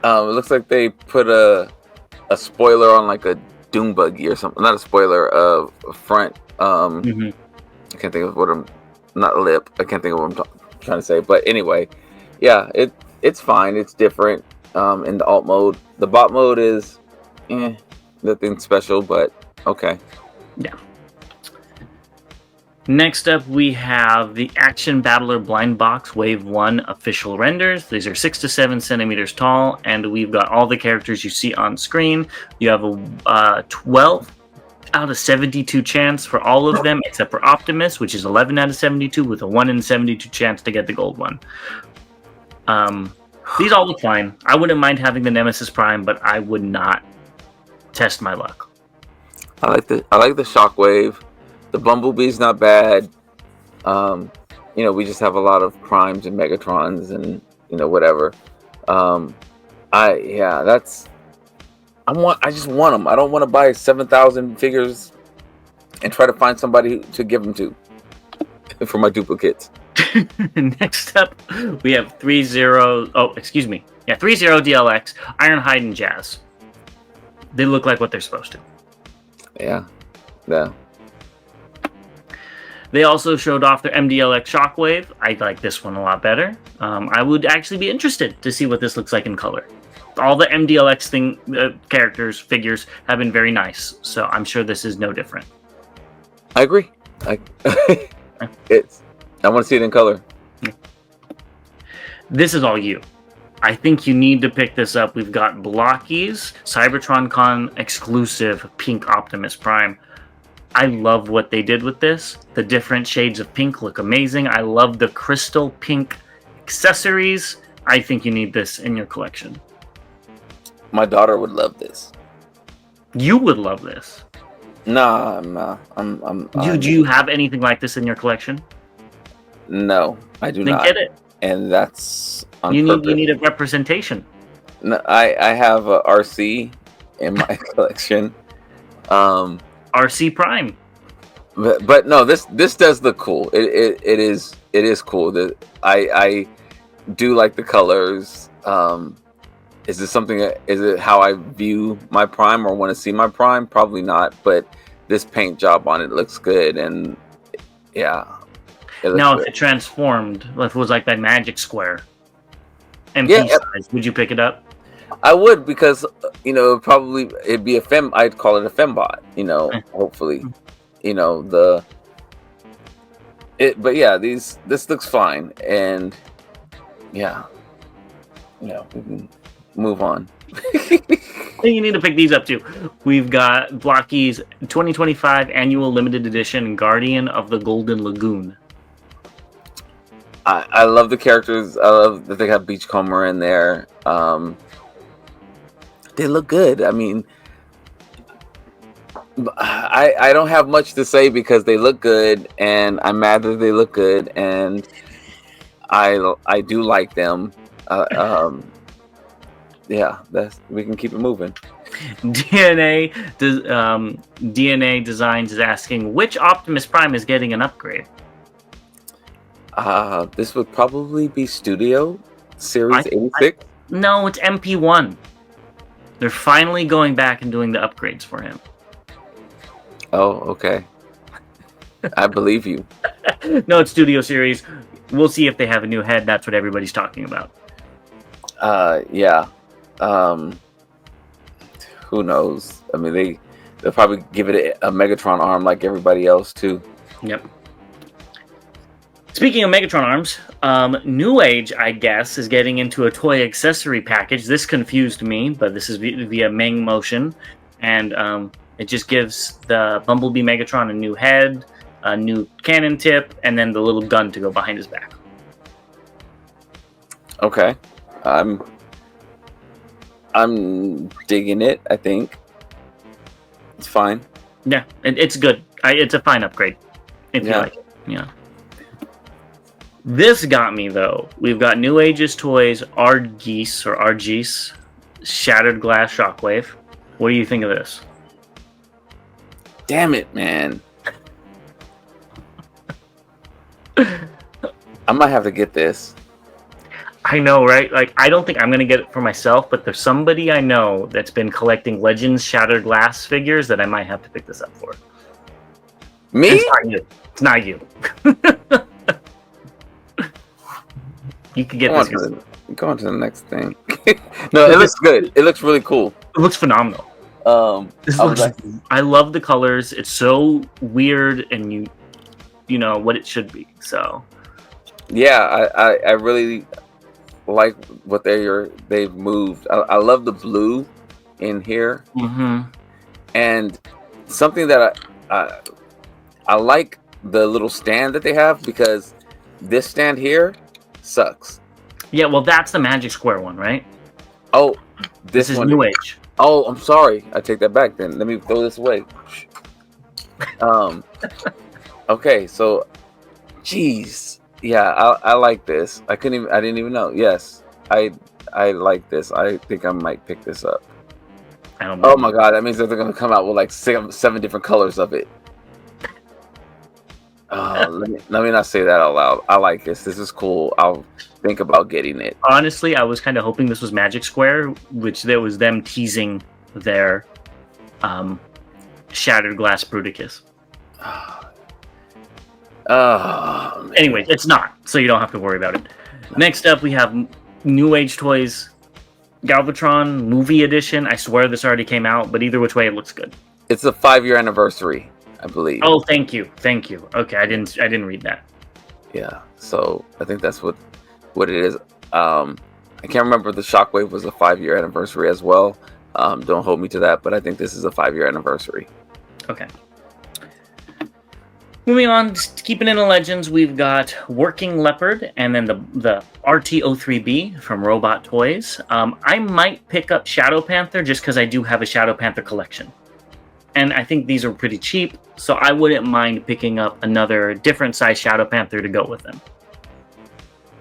It looks like they put a spoiler on like a Doom buggy or something. Not a spoiler, a front. I can't think of what I'm. Not lip. I can't think of what I'm trying to say. But anyway, yeah, it's fine. It's different in the alt mode. The bot mode is nothing special, but okay. Yeah. Next up, we have the Action Battler Blind Box Wave 1 official renders. These are 6 to 7 centimeters tall, and we've got all the characters you see on screen. You have a 12 out of 72 chance for all of them, except for Optimus, which is 11 out of 72, with a 1 in 72 chance to get the gold one. These all look fine. I wouldn't mind having the Nemesis Prime, but I would not test my luck. I like the Shockwave. The Bumblebee's not bad. We just have a lot of Primes and Megatrons and whatever. I just want them. I don't want to buy 7,000 figures and try to find somebody to give them to for my duplicates. Next up, we have 3-0 DLX, Ironhide, and Jazz. They look like what they're supposed to. Yeah. They also showed off their MDLX Shockwave. I like this one a lot better. I would actually be interested to see what this looks like in color. All the MDLX figures have been very nice, so I'm sure this is no different. I agree. I want to see it in color. This is all you. I think you need to pick this up. We've got Blocky's Cybertron Con exclusive Pink Optimus Prime. I love what they did with this. The different shades of pink look amazing. I love the crystal pink accessories. I think you need this in your collection. My daughter would love this. You would love this. Nah, Do you have anything like this in your collection? No, I do not. Then get it. And that's on you purpose. need a representation. No, I have a RC in my collection. RC Prime. But no, this does look cool. It is cool. I do like the colors. Is it how I view my Prime or want to see my Prime? Probably not, but this paint job on it looks good, and yeah. Now, if it transformed, if it was like that Magic Square MP size, would you pick it up? I would, because it'd be I'd call it a fembot, hopefully. But yeah, this looks fine, and yeah, we can move on. You need to pick these up too. We've got Blocky's 2025 Annual Limited Edition Guardian of the Golden Lagoon. I love the characters. I love that they got Beachcomber in there. They look good. I mean, I don't have much to say because they look good, and I'm mad that they look good, and I do like them. Yeah, we can keep it moving. DNA Designs is asking, which Optimus Prime is getting an upgrade? This would probably be Studio Series 86. No, it's MP1. They're finally going back and doing the upgrades for him. Oh, okay. I believe you. No, it's Studio Series. We'll see if they have a new head. That's what everybody's talking about. Yeah. Who knows? I mean, they'll probably give it a Megatron arm like everybody else too. Yep. Speaking of Megatron arms, New Age, I guess, is getting into a toy accessory package. This confused me, but this is via Meng Motion, and It just gives the Bumblebee Megatron a new head, a new cannon tip, and then the little gun to go behind his back. Okay. I'm digging it, I think. It's fine. Yeah, it's good. It's a fine upgrade if you like it. Yeah. This got me though. We've got New Age's Toys Argeese Shattered Glass Shockwave. What do you think of this? Damn it, man. I might have to get this. I know, right? Like, I don't think I'm going to get it for myself, but there's somebody I know that's been collecting Legends Shattered Glass figures that I might have to pick this up for. Me? It's not you. It's not you. You can get this. Go on to the next thing. No, it looks good. It looks really cool. It looks phenomenal. I love the colors. It's so weird, and you know what it should be. So yeah, I really like what they've moved. I love the blue in here, and something that I like the little stand that they have, because this stand here sucks. Yeah, well, that's the Magic Square one, right? Oh, this is one. New Age. Oh, I'm sorry. I take that back then. Let me throw this away. Okay, so, jeez. Yeah, I like this. I didn't even know. Yes, I like this. I think I might pick this up. Oh my god, that means that they're gonna come out with like seven different colors of it. Let me not say that out loud. I like this. This is cool. I'll think about getting it. Honestly, I was kind of hoping this was Magic Square, which there was them teasing their Shattered Glass Bruticus. Anyway, it's not, so you don't have to worry about it. Next up, we have New Age Toys Galvatron Movie Edition. I swear this already came out, but either which way, it looks good. It's a 5-year anniversary, I believe. Oh, thank you. Okay, I didn't read that. Yeah, so I think that's what it is. I can't remember if the Shockwave was a 5-year anniversary as well. Don't hold me to that, but I think this is a 5-year anniversary. Okay. Moving on, just keeping in the Legends, we've got Working Leopard and then the RT-03B from Robot Toys. I might pick up Shadow Panther just because I do have a Shadow Panther collection. And I think these are pretty cheap, so I wouldn't mind picking up another different size Shadow Panther to go with them.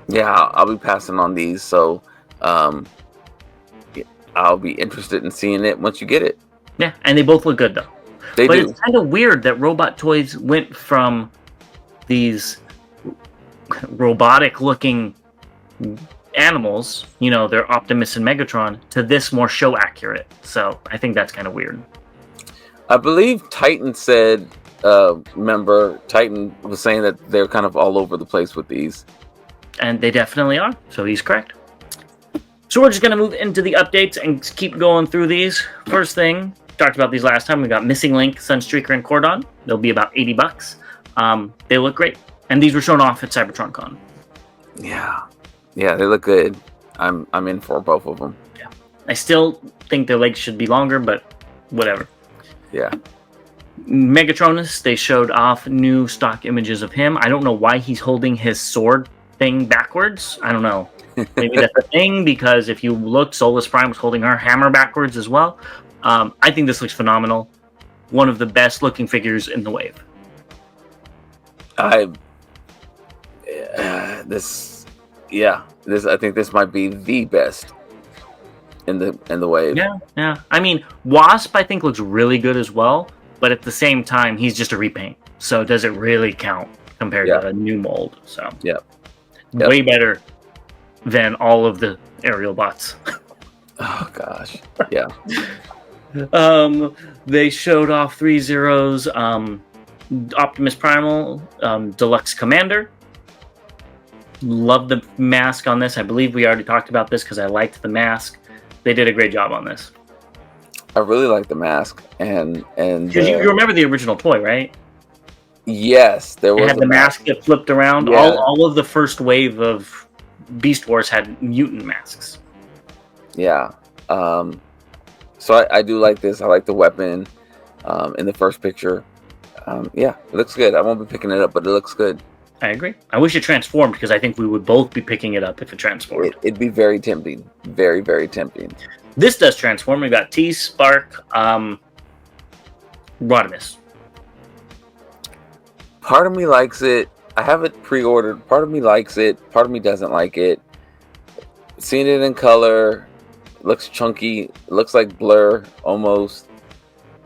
Yeah, I'll be passing on these, so I'll be interested in seeing it once you get it. Yeah, and they both look good, though. But it's kind of weird that Robot Toys went from these robotic-looking animals, you know, they're Optimus and Megatron, to this more show-accurate. So I think that's kind of weird. I believe Titan said, Titan was saying that they're kind of all over the place with these. And they definitely are, so he's correct. So we're just going to move into the updates and keep going through these. First thing, talked about these last time, we got Missing Link, Sunstreaker, and Cordon. They'll be about $80. They look great. And these were shown off at CybertronCon. Yeah, they look good. I'm in for both of them. Yeah, I still think their legs should be longer, but whatever. Yeah. Megatronus, they showed off new stock images of him. I don't know why he's holding his sword thing backwards. I don't know. Maybe that's a thing, because if you look, Solus Prime was holding her hammer backwards as well. I think this looks phenomenal. One of the best looking figures in the wave. I think this might be the best in the wave. Yeah. I mean, Wasp I think looks really good as well, but at the same time he's just a repaint. So does it really count compared to a new mold? So way better than all of the aerial bots. Oh gosh. Yeah. They showed off 3 Zeros, Optimus Primal, Deluxe Commander. Love the mask on this. I believe we already talked about this because I liked the mask. They did a great job on this. I really like the mask, and you remember the original toy, right? Yes, there was. It had the mask that flipped around. Yeah. All of the first wave of Beast Wars had mutant masks. Yeah. So I do like this. I like the weapon. in the first picture. Yeah, it looks good. I won't be picking it up, but it looks good. I agree. I wish it transformed because I think we would both be picking it up if it transformed. It'd be very tempting. Very, very tempting. This does transform. We got T-Spark, Rodimus. Part of me likes it. I have it pre-ordered. Part of me likes it. Part of me doesn't like it. Seeing it in color, looks chunky. It looks like Blur almost.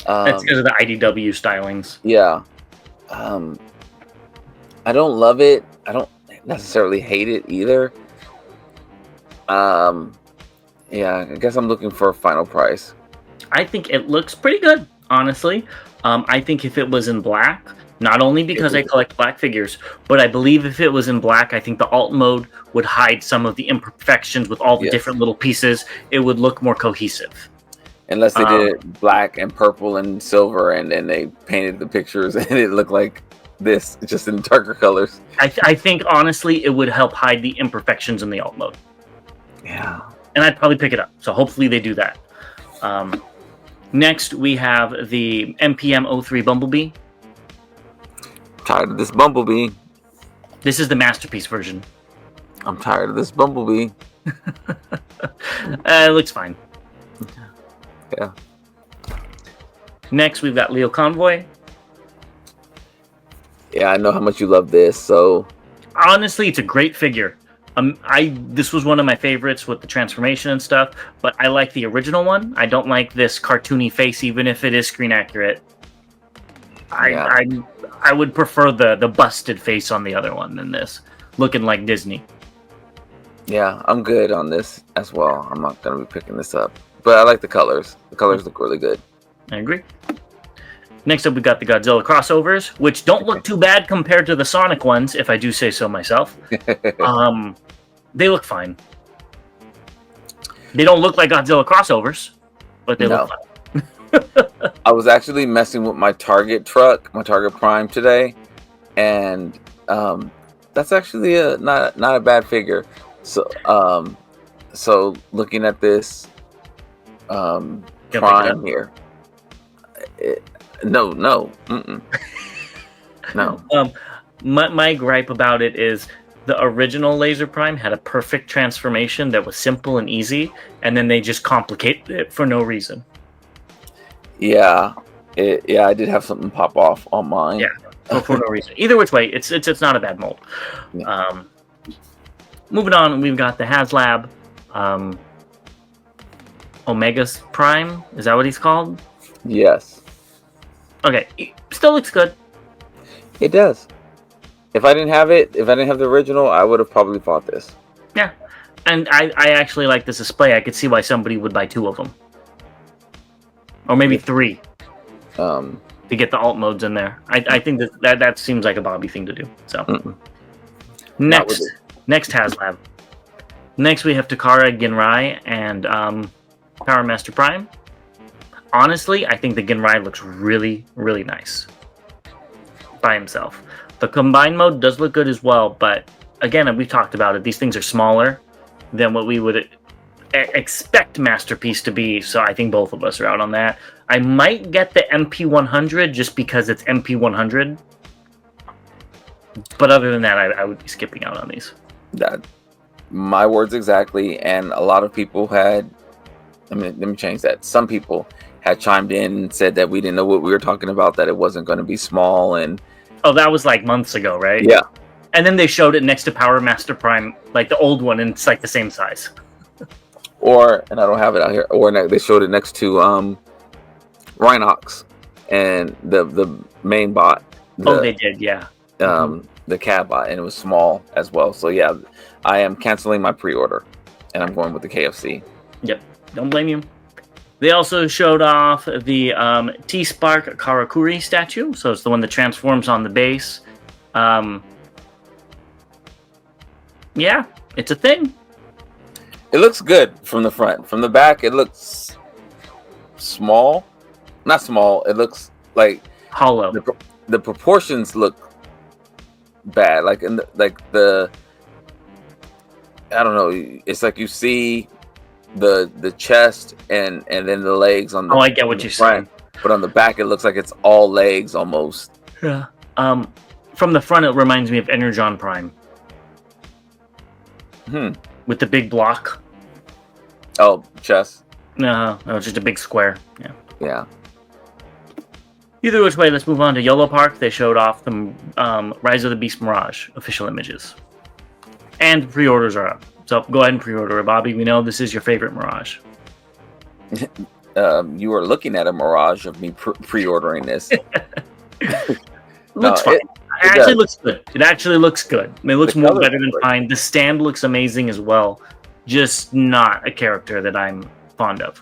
That's because of the IDW stylings. Yeah. I don't love it. I don't necessarily hate it either. Yeah, I guess I'm looking for a final price. I think it looks pretty good, honestly. I think if it was in black, not only because I collect black figures, but I believe if it was in black, I think the alt mode would hide some of the imperfections with all the different little pieces. It would look more cohesive. Unless they did it black and purple and silver, and then they painted the pictures and it looked like this, just in darker colors. I think, honestly, it would help hide the imperfections in the alt mode. Yeah. And I'd probably pick it up. So hopefully they do that. Next, we have the MPM-03 Bumblebee. Tired of this Bumblebee. This is the Masterpiece version. I'm tired of this Bumblebee. It looks fine. Yeah. Next, we've got Leo Convoy. Yeah, I know how much you love this, so... Honestly, it's a great figure. This was one of my favorites with the transformation and stuff, but I like the original one. I don't like this cartoony face, even if it is screen accurate. I would prefer the busted face on the other one than this, looking like Disney. Yeah, I'm good on this as well. I'm not going to be picking this up. But I like the colors. The colors look really good. I agree. Next up, we got the Godzilla crossovers, which don't look too bad compared to the Sonic ones, if I do say so myself. They look fine. They don't look like Godzilla crossovers, but they look fine. I was actually messing with my Target truck, my Target Prime today, and that's actually not a bad figure. So looking at this Prime here, no. My gripe about it is the original Laser Prime had a perfect transformation that was simple and easy, and then they just complicated it for no reason. Yeah, I did have something pop off on mine. Yeah, for no reason. Either which way, it's not a bad mold. Yeah. Moving on, we've got the HasLab Omega's Prime. Is that what he's called? Yes. Okay, it still looks good. It does. If I didn't have the original, I would have probably bought this. Yeah, and I actually like this display. I could see why somebody would buy 2 of them. Or maybe 3. To get the alt modes in there. I think that seems like a Bobby thing to do. So Next HasLab. Next we have Takara Ginrai and Power Master Prime. Honestly, I think the Ginrai looks really, really nice by himself. The combined mode does look good as well, but again, we've talked about it. These things are smaller than what we would expect Masterpiece to be, so I think both of us are out on that. I might get the MP100 just because it's MP100, but other than that, I would be skipping out on these. My words exactly, and a lot of people had... let me change that. Some people had chimed in and said that we didn't know what we were talking about, that it wasn't going to be small, and... Oh, that was like months ago, right? Yeah. And then they showed it next to Power Master Prime, like the old one, and it's like the same size. And I don't have it out here, or they showed it next to Rhinox and the main bot. They did, yeah. The cab bot, and it was small as well. So yeah, I am canceling my pre-order, and I'm going with the KFC. Yep, don't blame you. They also showed off the T-Spark Karakuri statue. So it's the one that transforms on the base. Yeah, it's a thing. It looks good from the front. From the back, it looks small. Not small. It looks like hollow. The proportions look bad. Like the I don't know. It's like you see the chest and then the legs on the. Oh, I get what you're saying. But on the back, it looks like it's all legs almost. Yeah. From the front, it reminds me of Energon Prime. With the big block. Oh, chest. No, it's just a big square. Yeah. Yeah. Either which way, let's move on to Yolo Park. They showed off the Rise of the Beast Mirage official images. And pre-orders are up. So go ahead and pre-order it, Bobby. We know this is your favorite Mirage. You were looking at a mirage of me pre-ordering this. Looks fine. It actually looks good. It actually looks good. I mean, it looks more better than fine. The stand looks amazing as well. Just not a character that I'm fond of.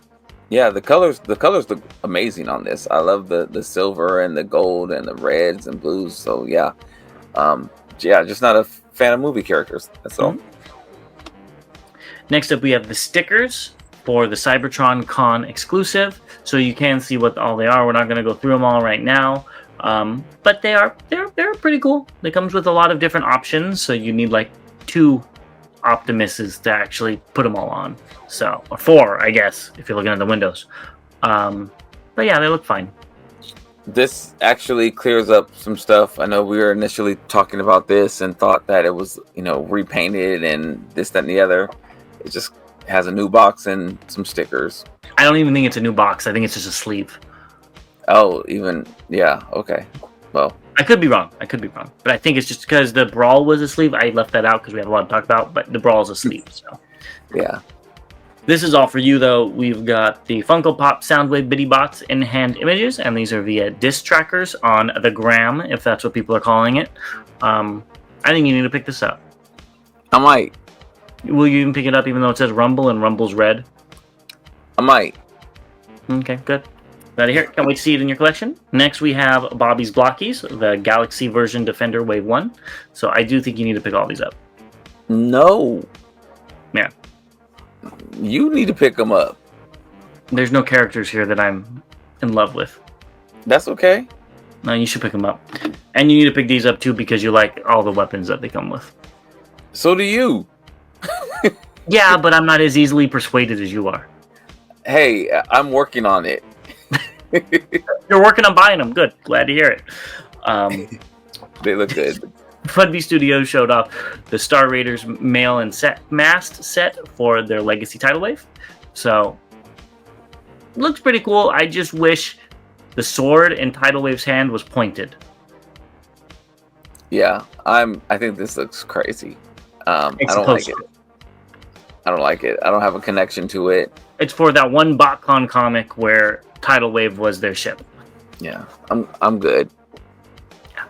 Yeah, the colors look amazing on this. I love the silver and the gold and the reds and blues. So yeah, just not a fan of movie characters. That's all. Next up, we have the stickers for the Cybertron Con exclusive. So you can see what all they are. We're not going to go through them all right now. But they're pretty cool. They comes with a lot of different options, so you need like 2 Optimuses to actually put them all on. So, or 4, I guess, if you're looking at the windows. But yeah, they look fine. This actually clears up some stuff. I know we were initially talking about this and thought that it was, repainted and this, that, and the other. It just has a new box and some stickers. I don't even think it's a new box. I think it's just a sleeve. Oh, yeah, okay. Well, I could be wrong. But I think it's just because the Brawl was a sleeve. I left that out because we have a lot to talk about, but the Brawl is a sleeve. So yeah. This is all for you, though. We've got the Funko Pop Soundwave Bitty Bots in-hand images, and these are via disc trackers on the gram, if that's what people are calling it. I think you need to pick this up. I might. Will you even pick it up even though it says Rumble and Rumble's red? I might. Okay, good. Glad to hear it. Can't wait to see it in your collection. Next, we have Bobby's Blockies, the Galaxy version Defender Wave 1. So I do think you need to pick all these up. No. Yeah. You need to pick them up. There's no characters here that I'm in love with. That's okay. No, you should pick them up. And you need to pick these up too because you like all the weapons that they come with. So do you. Yeah, but I'm not as easily persuaded as you are. Hey, I'm working on it. You're working on buying them. Good. Glad to hear it. They look good. Fudby Studios showed off the Star Raiders mail and mast set for their Legacy Tidal Wave. So, looks pretty cool. I just wish the sword in Tidal Wave's hand was pointed. Yeah, I think this looks crazy. I don't like it. I don't have a connection to it. It's for that one BotCon comic where Tidal Wave was their ship. Yeah, I'm good. Yeah.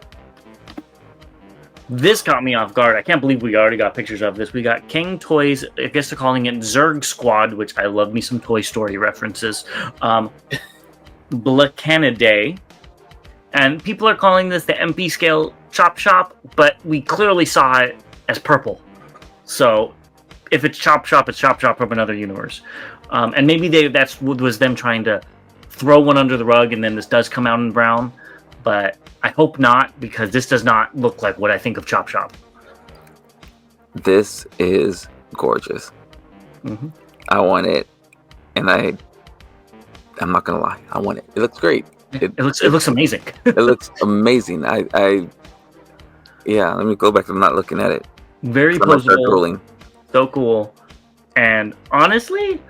This caught me off guard. I can't believe we already got pictures of this. We got King Toys, I guess they're calling it Zerg Squad, which I love me some Toy Story references. Blacanidae. And people are calling this the MP scale Chop Shop, but we clearly saw it as purple. So if it's Chop Shop, it's Chop Shop from another universe. And maybe that's was them trying to throw one under the rug, and then this does come out in brown. But I hope not, because this does not look like what I think of Chop Shop. This is gorgeous. Mm-hmm. I want it, and I'm not gonna lie, I want it. It looks great. It looks amazing. It looks amazing. Yeah. Let me go back to not looking at it. Very posable. So cool. And honestly,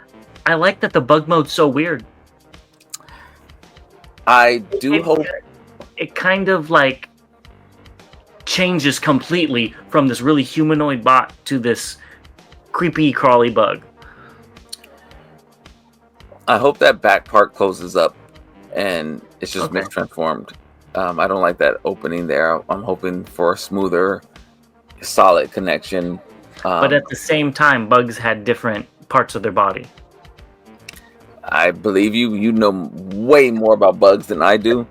I like that the bug mode's so weird. I do hope it kind of like changes completely from this really humanoid bot to this creepy crawly bug. I hope that back part closes up and it's just mistransformed. I don't like that opening there. I'm hoping for a smoother, solid connection. But at the same time, bugs had different parts of their body. I believe you. You know way more about bugs than I do.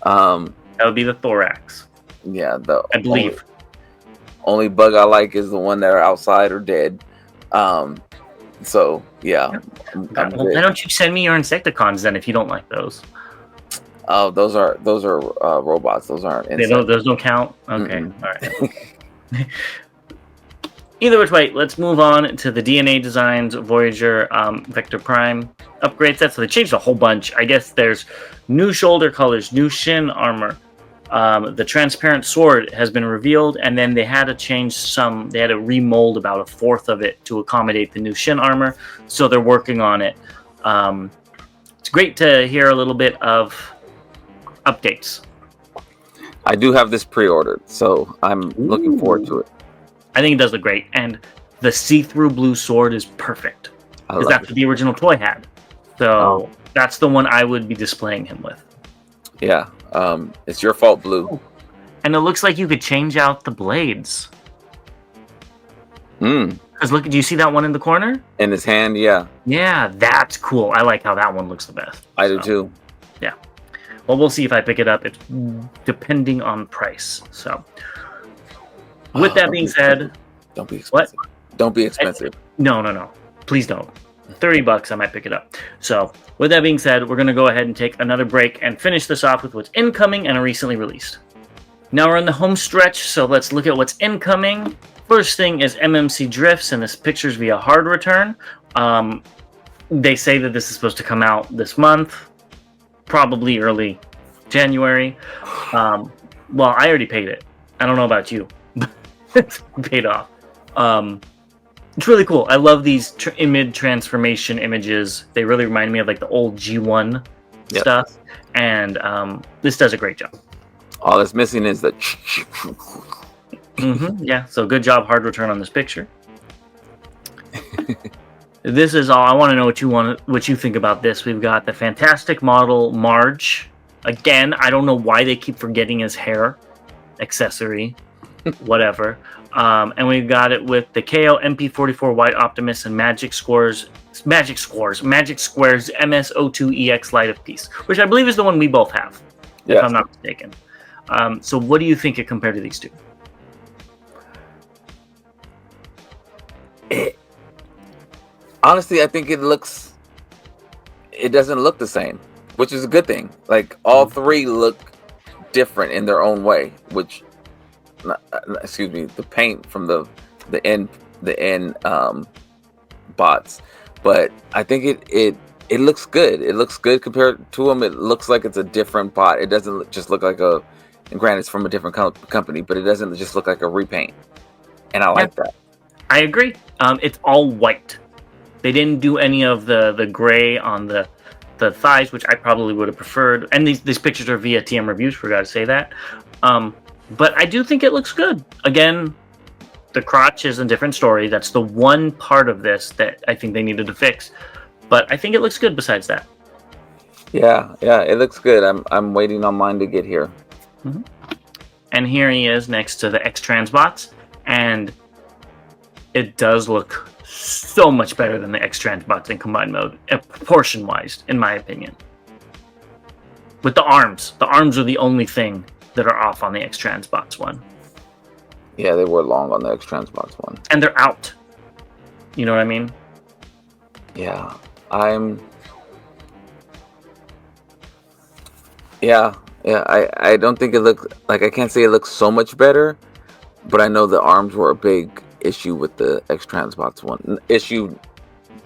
That would be the thorax. Yeah, I believe. Only bug I like is the one that are outside or dead. So yeah. Why don't you send me your Insecticons then if you don't like those? Oh, those are robots. Those aren't. Those don't count. Okay, all right. either which way, let's move on to the DNA Designs Voyager Vector Prime upgrade set. So they changed a whole bunch. I guess there's new shoulder colors, new shin armor. The transparent sword has been revealed, and then they had to change some. They had to remold about a fourth of it to accommodate the new shin armor. So they're working on it. It's great to hear a little bit of updates. I do have this pre-ordered, so I'm looking forward to it. I think it does look great, and the see-through blue sword is perfect because that's what the original toy had. So that's the one I would be displaying him with. Yeah, it's your fault, Blue. And it looks like you could change out the blades. Because look, do you see that one in the corner? In his hand, yeah. Yeah, that's cool. I like how that one looks the best. I do too. Yeah. Well, we'll see if I pick it up. It's depending on price. So, with that being said, don't be expensive. What? Don't be expensive. No. Please don't. $30, I might pick it up. So, with that being said, we're going to go ahead and take another break and finish this off with what's incoming and recently released. Now we're in the home stretch, so let's look at what's incoming. First thing is MMC Drifts, and this picture's via hard return. They say that this is supposed to come out this month, probably early January. Well, I already paid it. I don't know about you. It's paid off. It's really cool. I love these image transformation images. They really remind me of like the old G1 stuff, and this does a great job. All that's missing is the. Yeah, so good job, hard return on this picture. This is all. I want to know what you think about this. We've got the fantastic model Marge. Again, I don't know why they keep forgetting his hair accessory, whatever. And we've got it with the KO MP44 White Optimus and Magic Squares MS02 EX Light of Peace, which I believe is the one we both have, if I'm not mistaken. So what do you think it compared to these two? Honestly, I think it doesn't look the same, which is a good thing. Like all three look different in their own way, which, the paint from the end bots, but I think it looks good. It looks good compared to them. It looks like it's a different bot. It doesn't just look like and granted it's from a different company, but it doesn't just look like a repaint, and I like that. I agree. It's all white. They didn't do any of the gray on the thighs, which I probably would have preferred. And these pictures are via TM Reviews, forgot to say that. But I do think it looks good. Again, the crotch is a different story. That's the one part of this that I think they needed to fix. But I think it looks good besides that. Yeah, it looks good. I'm waiting on mine to get here. Mm-hmm. And here he is next to the X-Transbots. And it does look so much better than the X-Transbots in combined mode, proportion-wise, in my opinion. With the arms are the only thing that are off on the X-Transbots one. Yeah, they were long on the X-Transbots one. And they're out. You know what I mean? Yeah, I don't think it looks like, I can't say it looks so much better, but I know the arms were a big issue with the X-Transbots one. Issue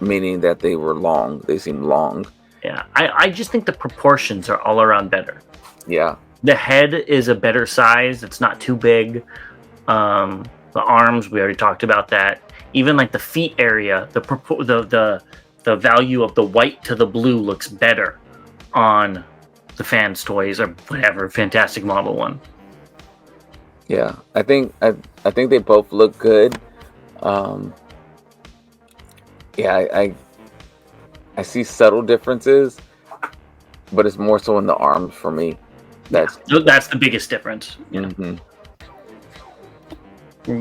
meaning that they were long. They seemed long. Yeah, I just think the proportions are all around better. Yeah. The head is a better size. It's not too big. The arms, we already talked about that. Even like the feet area, the value of the white to the blue looks better on the fans' toys or whatever Fantastic Model one. Yeah, I think they both look good. I see subtle differences, but it's more so in the arms for me. That's the biggest difference. Mm-hmm.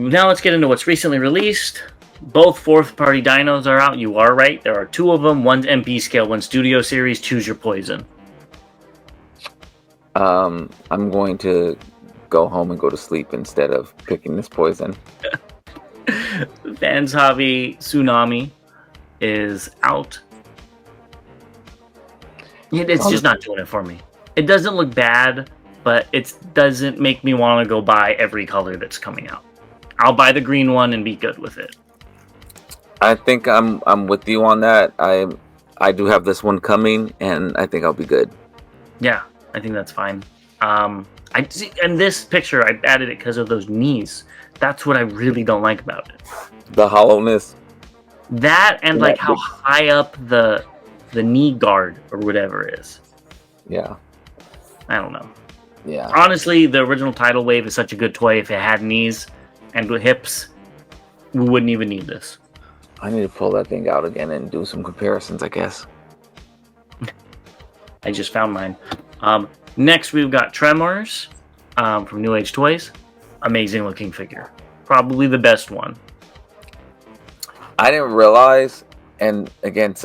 Now let's get into what's recently released. Both fourth-party dinos are out. You are right. There are two of them. One's MP scale, one Studio Series. Choose your poison. I'm going to go home and go to sleep instead of picking this poison. Fans Hobby Tsunami is out. It's just not doing it for me. It doesn't look bad, but it doesn't make me want to go buy every color that's coming out. I'll buy the green one and be good with it. I think I'm with you on that. I do have this one coming, and I think I'll be good. Yeah, I think that's fine. I see, and this picture I added it because of those knees. That's what I really don't like about it. The hollowness. That and Yeah, like how high up the knee guard or whatever is. Yeah. I don't know. Yeah. Honestly, the original Tidal Wave is such a good toy. If it had knees and hips, we wouldn't even need this. I need to pull that thing out again and do some comparisons, I guess. I just found mine. Next, we've got Tremors from New Age Toys. Amazing looking figure. Probably the best one. I didn't realize, and again,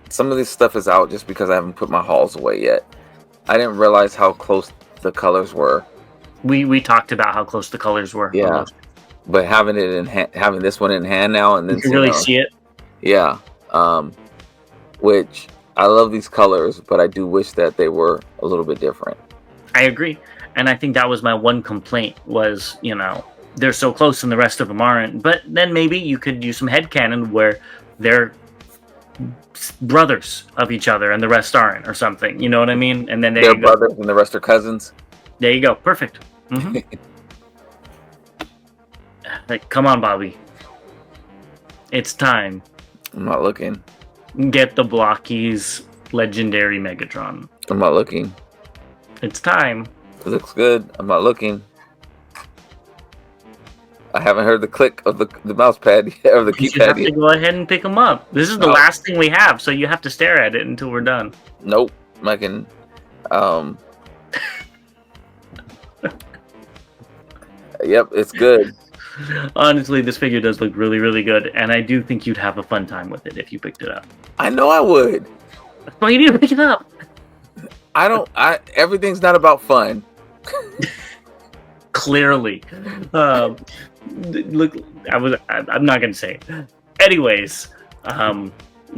some of this stuff is out just because I haven't put my hauls away yet. I didn't realize how close the colors were. We talked about how close the colors were. Yeah, but having it in having this one in hand now, and then you can really see it. Yeah, which I love these colors, but I do wish that they were a little bit different. I agree, and I think that was my one complaint was, they're so close and the rest of them aren't. But then maybe you could use some headcanon where they're brothers of each other and the rest aren't, or something. You know what I mean? And then they're brothers and the rest are cousins. There you go. Perfect. Mm-hmm. Like, come on, Bobby. It's time. I'm not looking. Get the Blockies Legendary Megatron. I'm not looking. It's time. It looks good. I'm not looking. I haven't heard the click of the mouse pad or the keypad. You have to go ahead and pick them up. This is the last thing we have, so you have to stare at it until we're done. Nope. I can. Yep, it's good. Honestly, this figure does look really, really good, and I do think you'd have a fun time with it if you picked it up. I know I would. That's why you need to pick it up. Everything's not about fun. Clearly. Look, I'm not gonna say it. Anyways,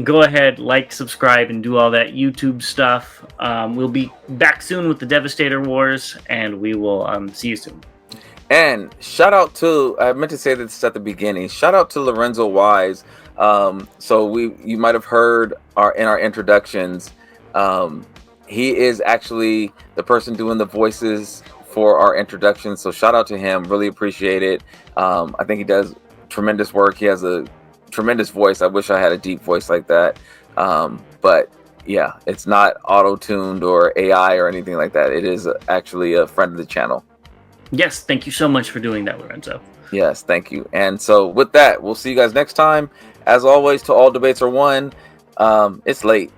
go ahead, like, subscribe, and do all that YouTube stuff. We'll be back soon with the Devastator Wars, and we will see you soon. And shout out to, I meant to say this at the beginning, shout out to Lorenzo Wise. So you might have heard in our introductions, he is actually the person doing the voices for our introduction. So shout out to him. Really appreciate it. I think he does tremendous work. He has a tremendous voice. I wish I had a deep voice like that. But yeah, it's not auto-tuned or AI or anything like that. It is actually a friend of the channel. Yes, thank you so much for doing that, Lorenzo. Yes, thank you. And so with that, we'll see you guys next time. As always, to all debates are won. It's late.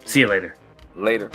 See you later. Later.